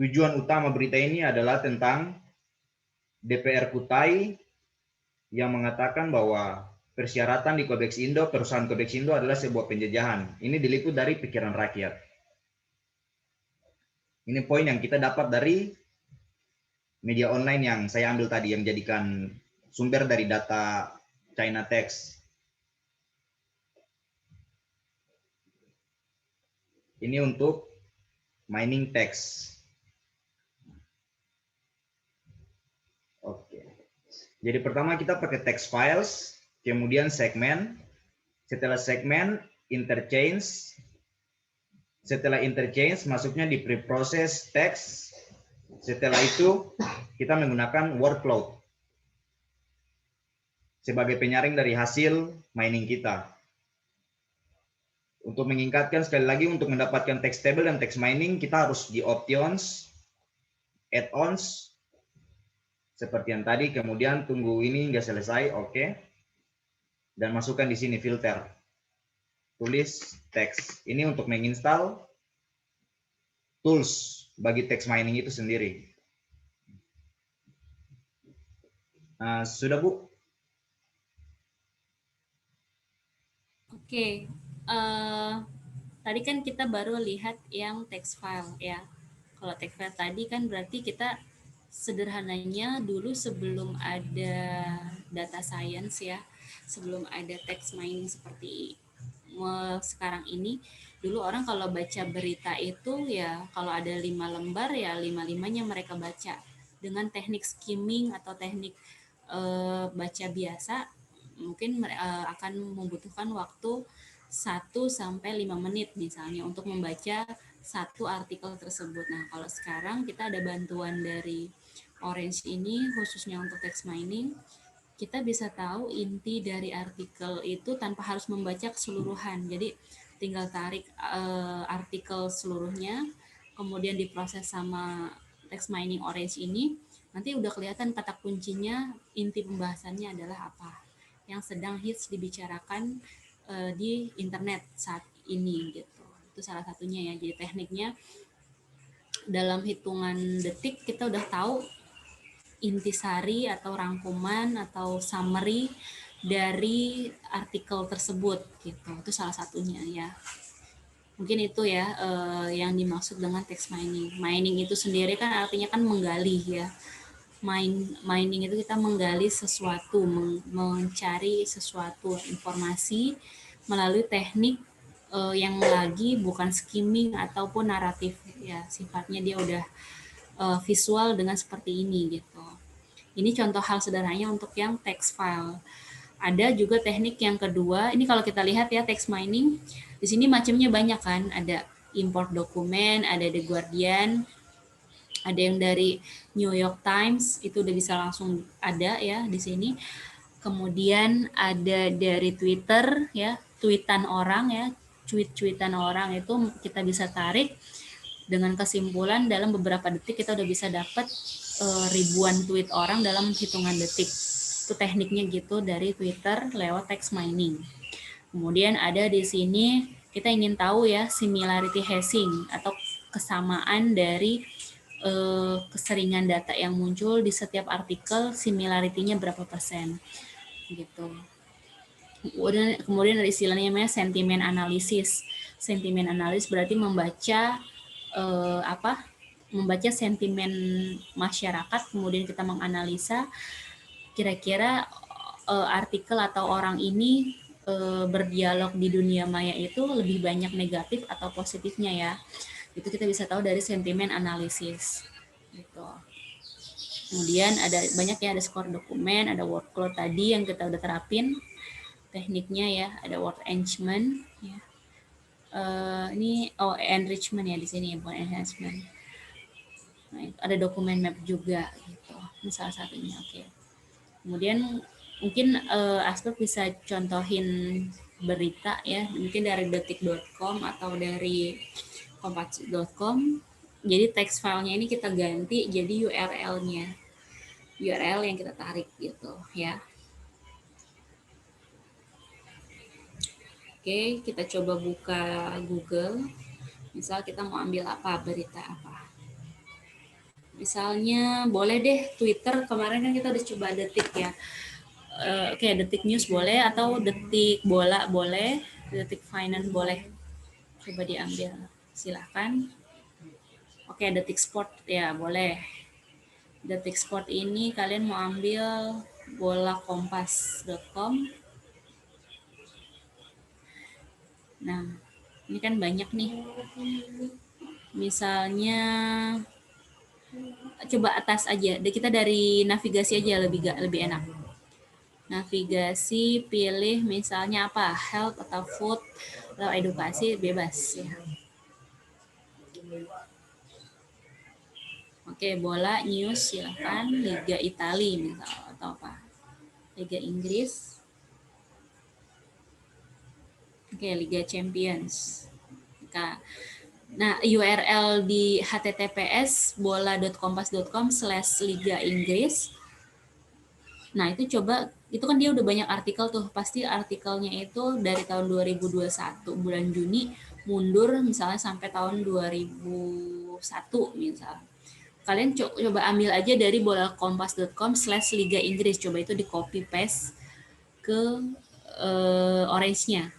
tujuan utama berita ini adalah tentang DPR Kutai yang mengatakan bahwa persyaratan di Kodeks Indo, perusahaan Kodeks Indo adalah sebuah penjajahan. Ini diliput dari pikiran rakyat. Ini poin yang kita dapat dari media online yang saya ambil tadi, yang jadikan sumber dari data China Text. Ini untuk mining text. Oke. Jadi pertama kita pakai text files, kemudian segmen. Setelah segmen, interchange. Setelah interchange, masuknya di preprocess text. Setelah itu, kita menggunakan workload sebagai penyaring dari hasil mining kita. Untuk meningkatkan sekali lagi, untuk mendapatkan text table dan text mining, kita harus di options, add-ons, seperti yang tadi, kemudian tunggu ini nggak selesai, oke. Dan masukkan di sini filter. Tulis teks. Ini untuk menginstal tools bagi text mining itu sendiri. Nah, sudah Bu? Oke. Tadi kan kita baru lihat yang text file ya. Kalau text file tadi kan berarti kita sederhananya dulu sebelum ada data science ya, sebelum ada text mining seperti sekarang ini, dulu orang kalau baca berita itu ya kalau ada 5 lembar ya 5-5-nya mereka baca dengan teknik skimming atau teknik baca biasa, mungkin akan membutuhkan waktu 1-5 menit misalnya untuk membaca satu artikel tersebut. Nah, kalau sekarang kita ada bantuan dari Orange ini khususnya untuk text mining, kita bisa tahu inti dari artikel itu tanpa harus membaca keseluruhan. Jadi tinggal tarik artikel seluruhnya, kemudian diproses sama text mining Orange ini, nanti udah kelihatan kata kuncinya, inti pembahasannya adalah apa yang sedang hits dibicarakan di internet saat ini gitu. Itu salah satunya ya. Jadi tekniknya dalam hitungan detik kita udah tahu intisari atau rangkuman atau summary dari artikel tersebut gitu. Itu salah satunya ya. Mungkin itu ya yang dimaksud dengan text mining. Mining itu sendiri kan artinya kan menggali ya. Mining itu kita menggali sesuatu, mencari sesuatu informasi melalui teknik yang lagi bukan skimming ataupun naratif ya, sifatnya dia udah visual dengan seperti ini gitu. Ini contoh hal sederhananya untuk yang text file. Ada juga teknik yang kedua, ini kalau kita lihat ya text mining, di sini macamnya banyak kan, ada import dokumen, ada The Guardian, ada yang dari New York Times, itu udah bisa langsung ada ya di sini. Kemudian ada dari Twitter ya, tweetan orang ya, tweet-tweetan orang itu kita bisa tarik dengan kesimpulan dalam beberapa detik kita udah bisa dapat ribuan tweet orang dalam hitungan detik. Itu tekniknya gitu dari Twitter lewat text mining. Kemudian ada di sini kita ingin tahu ya similarity hashing atau kesamaan dari keseringan data yang muncul di setiap artikel, similarity-nya berapa persen gitu. Kemudian ada istilahnya namanya sentimen analisis. Sentimen analisis berarti membaca membaca sentimen masyarakat, kemudian kita menganalisa kira-kira artikel atau orang ini berdialog di dunia maya itu lebih banyak negatif atau positifnya ya. Itu kita bisa tahu dari sentimen analisis gitu. Kemudian ada banyak ya, ada skor dokumen, ada workload tadi yang kita udah terapin tekniknya ya, ada word enrichment ya. Ini enrichment ya di sini ya, bukan enhancement. Nah, ada dokumen map juga gitu. Ini salah satunya. Oke. Kemudian mungkin Aspek bisa contohin berita ya, mungkin dari detik.com atau dari kompas.com. Jadi text filenya ini kita ganti jadi URL-nya. URL yang kita tarik gitu ya. Oke, kita coba buka Google. Misal kita mau ambil apa, berita apa. Misalnya boleh deh Twitter, kemarin kan kita udah coba Detik ya. Oke, Detik News boleh, atau Detik Bola boleh, Detik Finance boleh. Coba diambil, silahkan. Oke, Detik Sport ya boleh. Detik Sport ini kalian mau ambil bolakompas.com. Nah, ini kan banyak nih. Misalnya coba atas aja. Kita dari navigasi aja lebih enak. Navigasi, pilih misalnya apa? Health atau food atau edukasi, bebas ya. Oke, bola, news silakan. Liga Italia misal atau apa? Liga Inggris. Oke, Liga Champions. Nah, URL di https bola.kompas.com/Liga Inggris. Nah, itu coba, itu kan dia udah banyak artikel tuh. Pasti artikelnya itu dari tahun 2021 bulan Juni mundur misalnya sampai tahun 2001 misal. Kalian coba ambil aja dari bolakompas.com/Liga Inggris. Coba itu di copy paste ke orange-nya.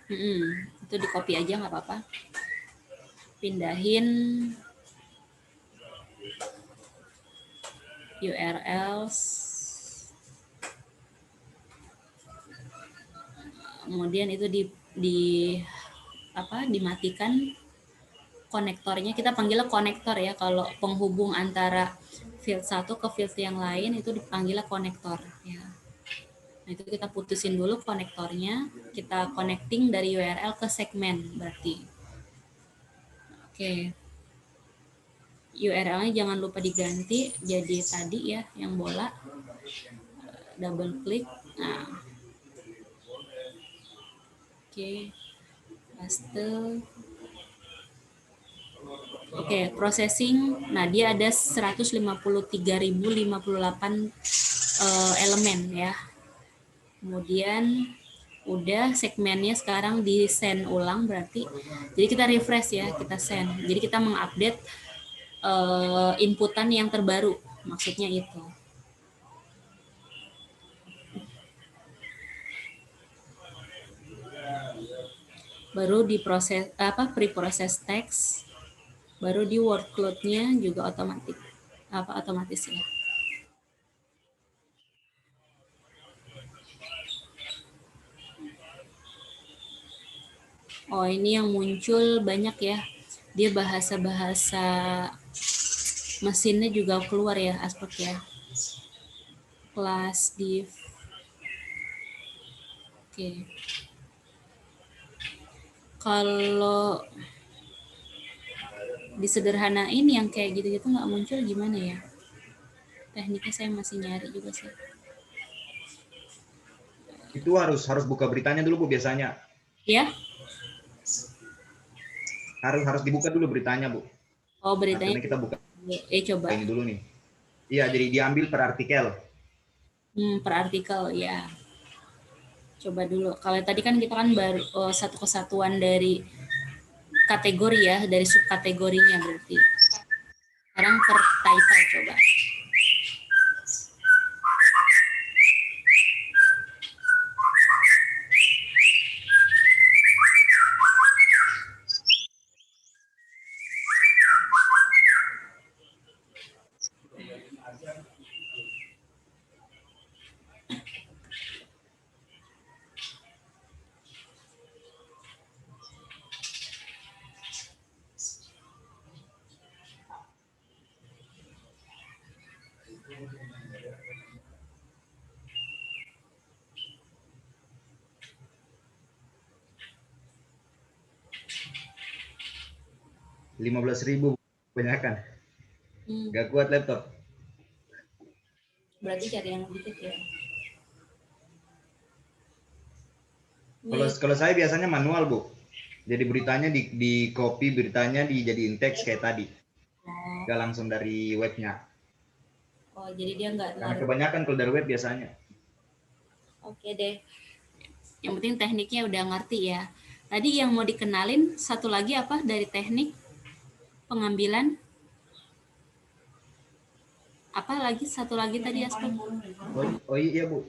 Itu di copy aja nggak apa-apa. Pindahin URLs. Kemudian itu dimatikan konektornya. Kita panggilnya konektor ya. Kalau penghubung antara field satu ke field yang lain itu dipanggilnya konektor ya. Nah, itu kita putusin dulu konektornya, kita connecting dari URL ke segmen berarti. Oke. URL-nya jangan lupa diganti jadi tadi ya, yang bola. Double klik. Nah. Oke. Paste. Oke, processing. Nah, dia ada 153.058 elemen ya. Kemudian udah segmennya sekarang di send ulang berarti. Jadi kita refresh ya, kita send. Jadi kita mengupdate inputan yang terbaru, maksudnya itu. Baru diproses pre-process text, baru di workload-nya juga otomatis ya. Oh, ini yang muncul banyak ya. Dia bahasa-bahasa mesinnya juga keluar ya, Aspek ya. Class div. Oke. Kalau disederhanain yang kayak gitu-gitu nggak muncul gimana ya? Tekniknya saya masih nyari juga sih. Itu harus buka beritanya dulu Bu biasanya. Ya? Harus dibuka dulu beritanya Bu. Oh, beritanya. Nah, kita buka. Coba. Ini dulu nih. Iya, jadi diambil per artikel. Per artikel ya. Coba dulu. Kalau tadi kan kita kan baru satu kesatuan dari kategori ya, dari subkategorinya berarti. Sekarang per title coba. $15.000 kebanyakan. Gak kuat laptop. Berarti cari yang dikit ya. Kalau saya biasanya manual, Bu. Jadi beritanya di copy, beritanya dijadiin teks kayak tadi. Gak langsung dari webnya. Oh, jadi dia nggak Karena kebanyakan kalau dari web biasanya. Oke deh. Yang penting tekniknya udah ngerti ya. Tadi yang mau dikenalin satu lagi apa dari teknik pengambilan? Apa lagi satu lagi tadi aspek? Oh iya, Bu.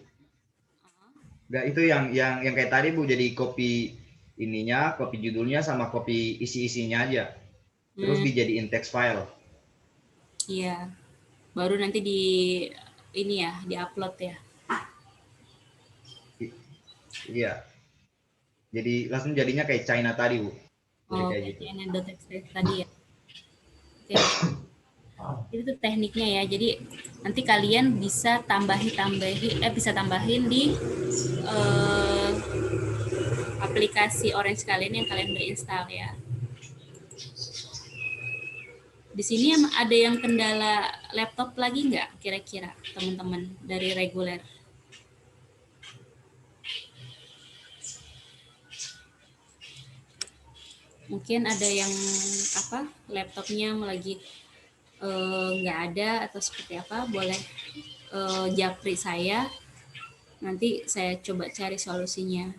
Nggak, itu yang kayak tadi, Bu, jadi copy ininya, copy judulnya sama copy isi-isinya aja. Terus dijadiin text file. Iya. Baru nanti di ini ya, di-upload ya. Iya. Jadi langsung jadinya kayak China tadi, Bu. Jadi Oh, kayak kayak gitu. China.txt tadi ya. Oke. Itu tekniknya ya. Jadi nanti kalian bisa bisa tambahin di aplikasi Orange kalian yang kalian udah install ya. Di sini ada yang kendala laptop lagi nggak kira-kira teman-teman dari reguler? Mungkin ada yang laptopnya lagi nggak ada atau seperti apa, boleh japri saya, nanti saya coba cari solusinya.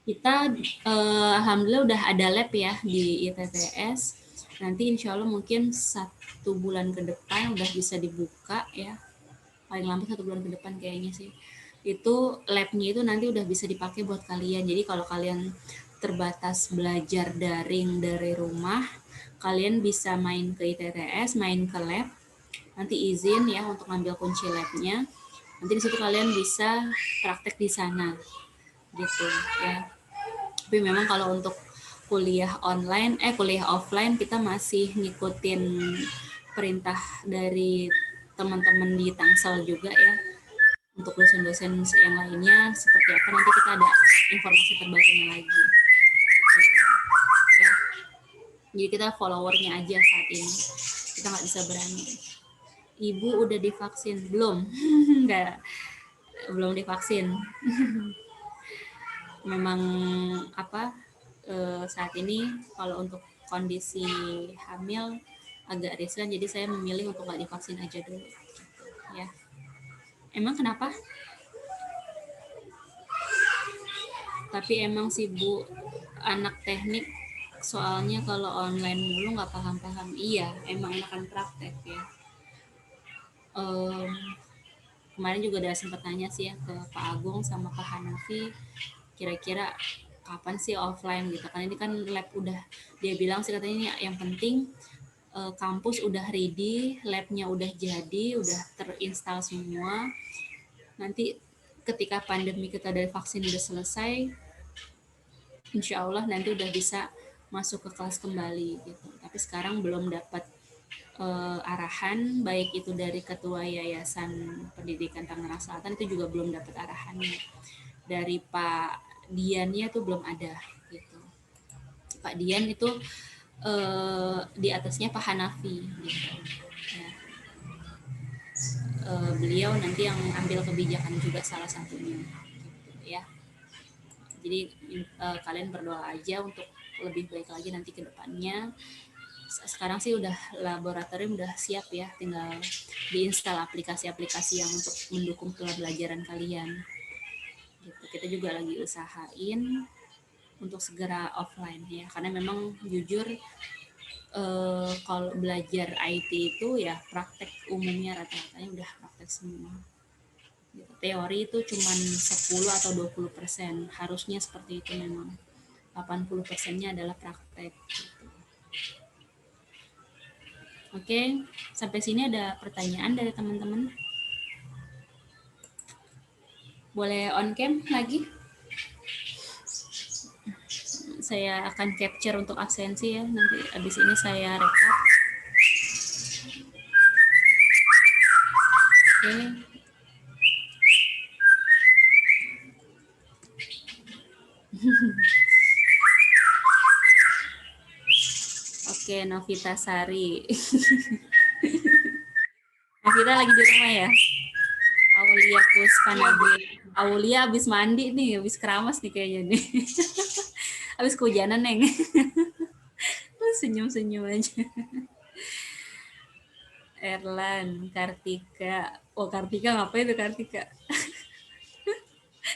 Kita alhamdulillah udah ada lab ya di ITTS. Nanti insya Allah mungkin 1 bulan ke depan udah bisa dibuka ya, paling lambat 1 bulan ke depan kayaknya sih. Itu labnya itu nanti udah bisa dipakai buat kalian. Jadi kalau kalian terbatas belajar daring dari rumah, kalian bisa main ke ITTS, main ke lab, nanti izin ya untuk ngambil kunci labnya. Nanti di situ kalian bisa praktek di sana, gitu ya. Tapi memang kalau untuk kuliah offline kita masih ngikutin perintah dari teman-teman di Tangsel juga ya. Untuk dosen-dosen yang lainnya seperti apa nanti kita ada informasi terbarunya lagi. Gitu, ya. Jadi kita followernya aja saat ini. Kita nggak bisa berani. Ibu udah divaksin? Belum. Belum divaksin. Memang saat ini kalau untuk kondisi hamil agak riskan, jadi saya memilih untuk nggak divaksin aja dulu ya. Emang kenapa? Tapi emang sih Bu, anak teknik soalnya kalau online mulu nggak paham-paham. Iya, emang enakan praktek ya. Kemarin juga ada sempat tanya sih ya ke Pak Agung sama Pak Hanafi, kira-kira kapan sih offline gitu kan. Ini kan lab udah, dia bilang sih katanya ini yang penting kampus udah ready, labnya udah jadi, udah terinstall semua. Nanti ketika pandemi kita dari vaksin udah selesai, insya Allah nanti udah bisa masuk ke kelas kembali gitu. Tapi sekarang belum dapat arahan, baik itu dari Ketua Yayasan Pendidikan Tangerang Selatan, itu juga belum dapat arahannya. Dari Pak Diannya tuh belum ada gitu. Pak Dian itu di atasnya Pak Hanafi gitu. Ya. Beliau nanti yang ambil kebijakan juga salah satunya gitu, ya. Jadi kalian berdoa aja untuk lebih baik lagi nanti ke depannya. Sekarang sih udah laboratorium udah siap ya, tinggal diinstal aplikasi-aplikasi yang untuk mendukung pembelajaran kalian Gitu. Kita juga lagi usahain untuk segera offline ya, karena memang jujur kalau belajar IT itu ya praktek umumnya rata-ratanya udah praktek semua. Gitu. Teori itu cuman 10 atau 20%, harusnya seperti itu memang. 80%-nya adalah praktek. Gitu. Oke, sampai sini ada pertanyaan dari teman-teman? Boleh on cam lagi? Saya akan capture untuk absensi ya, nanti habis ini saya rekap. Oke. Oke, Novita Sari. Novita lagi di rumah ya? Aulia Puspanabe. Aulia habis mandi nih, habis keramas nih kayaknya nih. Habis kehujanan, Neng. Senyum-senyum aja. Erlan, Kartika. Oh, Kartika ngapain tuh Kartika?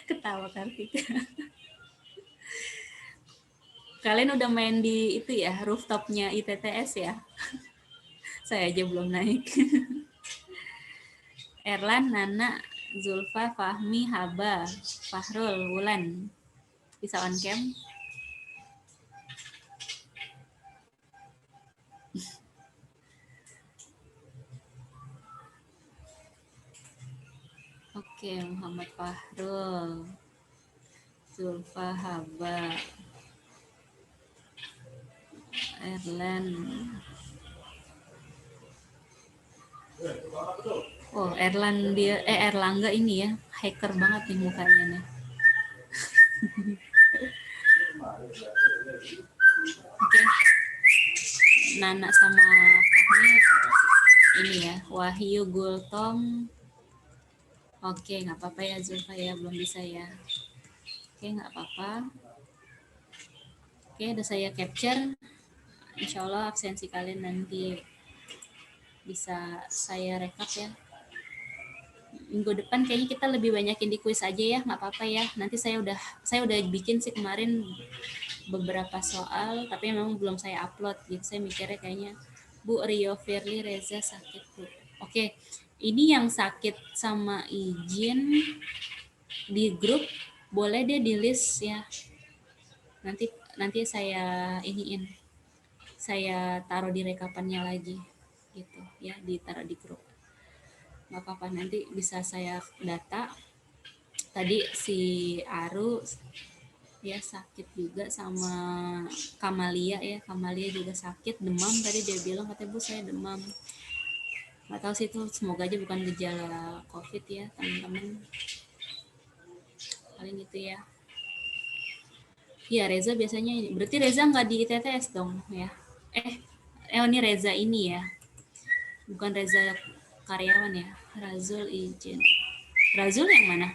Ketawa Kartika. Kalian udah main di itu ya, rooftopnya ITTS ya? Saya aja belum naik. Erlan, Nana, Zulfa, Fahmi, Haba, Fahrul, Wulan. Bisa on cam? Oke, Muhammad Fahrul, Zulfa, Haba, Erlan. Oh, Erlangga ini ya, hacker banget nih mukanya nih. Oke. Nana sama Fahmi ini ya, Wahyu Gultom. Oke, nggak apa-apa ya Zulfa ya, belum bisa ya. Oke, nggak apa-apa. Oke, udah saya capture. Insya Allah absensi kalian nanti bisa saya rekap ya. Minggu depan kayaknya kita lebih banyakin di kuis aja ya, nggak apa-apa ya. Nanti saya udah bikin sih kemarin beberapa soal, tapi memang belum saya upload gitu. Saya mikirnya kayaknya Bu Rio Firly Reza sakit Bu. Oke, ini yang sakit sama izin di grup boleh deh di list ya. Nanti saya iniin, saya taruh di rekapannya lagi gitu ya, ditaruh di grup. Nggak apa-apa, nanti bisa saya data. Tadi si Aru ya sakit juga, sama Kamalia ya, Kamalia juga sakit, demam tadi dia bilang, katanya Bu saya demam. Nggak tahu sih itu, semoga aja bukan gejala COVID ya teman-teman. Paling itu ya. Iya, Reza biasanya ini. Berarti Reza nggak di ITTS dong ya? Ini Reza ini ya. Bukan Reza karyawan ya. Razul izin. Razul yang mana?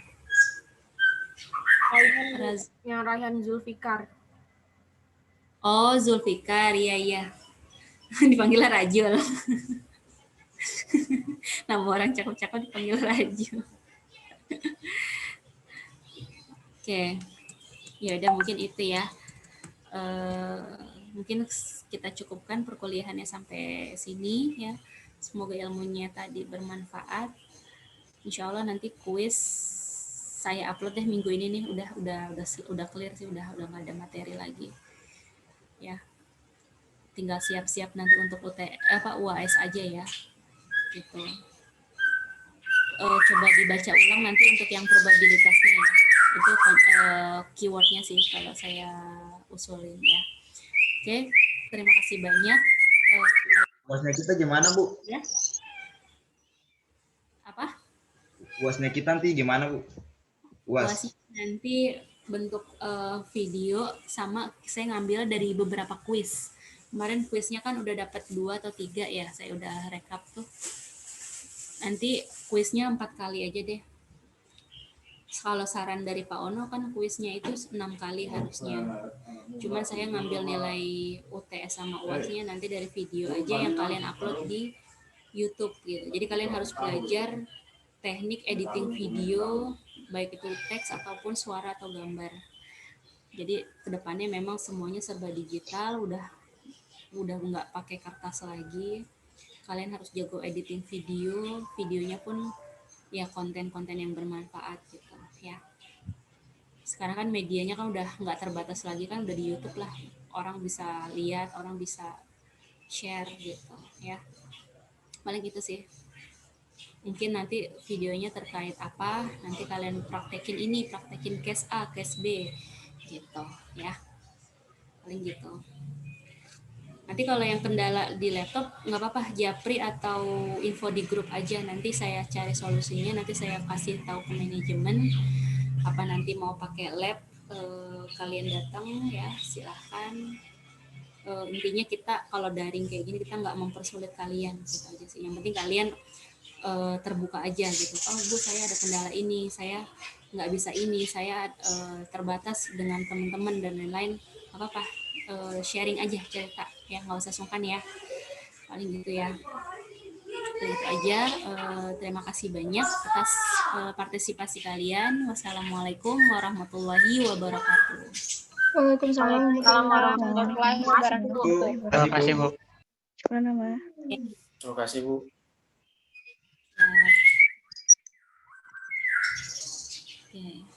Yang Rayhan Zulfikar. Oh, Zulfikar. Iya. Dipanggilnya Rajul. Nama orang cakep-cakep dipanggil Rajul. Oke. Ya udah, mungkin itu ya. Mungkin kita cukupkan perkuliahannya sampai sini ya. Semoga ilmunya tadi bermanfaat. Insya Allah nanti kuis saya upload deh minggu ini nih, udah clear sih, udah nggak ada materi lagi ya. Tinggal siap-siap nanti untuk UAS aja ya gitu. Coba dibaca ulang nanti untuk yang probabilitasnya ya, itu keywordnya sih kalau saya usulin ya. Oke, terima kasih banyak. UASnya kita gimana Bu? Ya. Apa? UASnya kita nanti gimana Bu? UAS nanti bentuk video, sama saya ngambil dari beberapa kuis. Kemarin kuisnya kan udah dapat 2 atau 3 ya, saya udah rekap tuh. Nanti kuisnya 4 kali aja deh. Kalau saran dari Pak Ono kan kuisnya itu 6 kali harusnya. Cuman saya ngambil nilai UTS sama UASnya nanti dari video aja yang kalian upload di YouTube gitu. Jadi kalian harus belajar teknik editing video baik itu teks ataupun suara atau gambar. Jadi kedepannya memang semuanya serba digital, udah nggak pakai kertas lagi. Kalian harus jago editing video, videonya pun ya konten-konten yang bermanfaat gitu ya. Sekarang kan medianya kan udah nggak terbatas lagi kan, udah di YouTube lah, orang bisa lihat, orang bisa share gitu ya. Paling gitu sih. Mungkin nanti videonya terkait apa, nanti kalian praktekin ini, praktekin case A, case B gitu ya. Paling gitu. Nanti kalau yang kendala di laptop nggak apa-apa, japri atau info di grup aja, nanti saya cari solusinya, nanti saya kasih tahu ke manajemen apa nanti mau pakai lab, kalian datang ya silahkan. Intinya kita kalau daring kayak gini kita nggak mempersulit kalian gitu aja sih, yang penting kalian terbuka aja gitu. Oh Bu, saya ada kendala ini, saya nggak bisa ini, saya terbatas dengan teman-teman dan lain-lain, apa-apa, sharing aja cerita ya, nggak usah sungkan ya, paling gitu ya. Itu aja. Terima kasih banyak atas partisipasi kalian. Wassalamualaikum warahmatullahi wabarakatuh. Waalaikumsalam warahmatullahi wabarakatuh. Terima kasih, Bu. Terima kasih, Bu. Oke.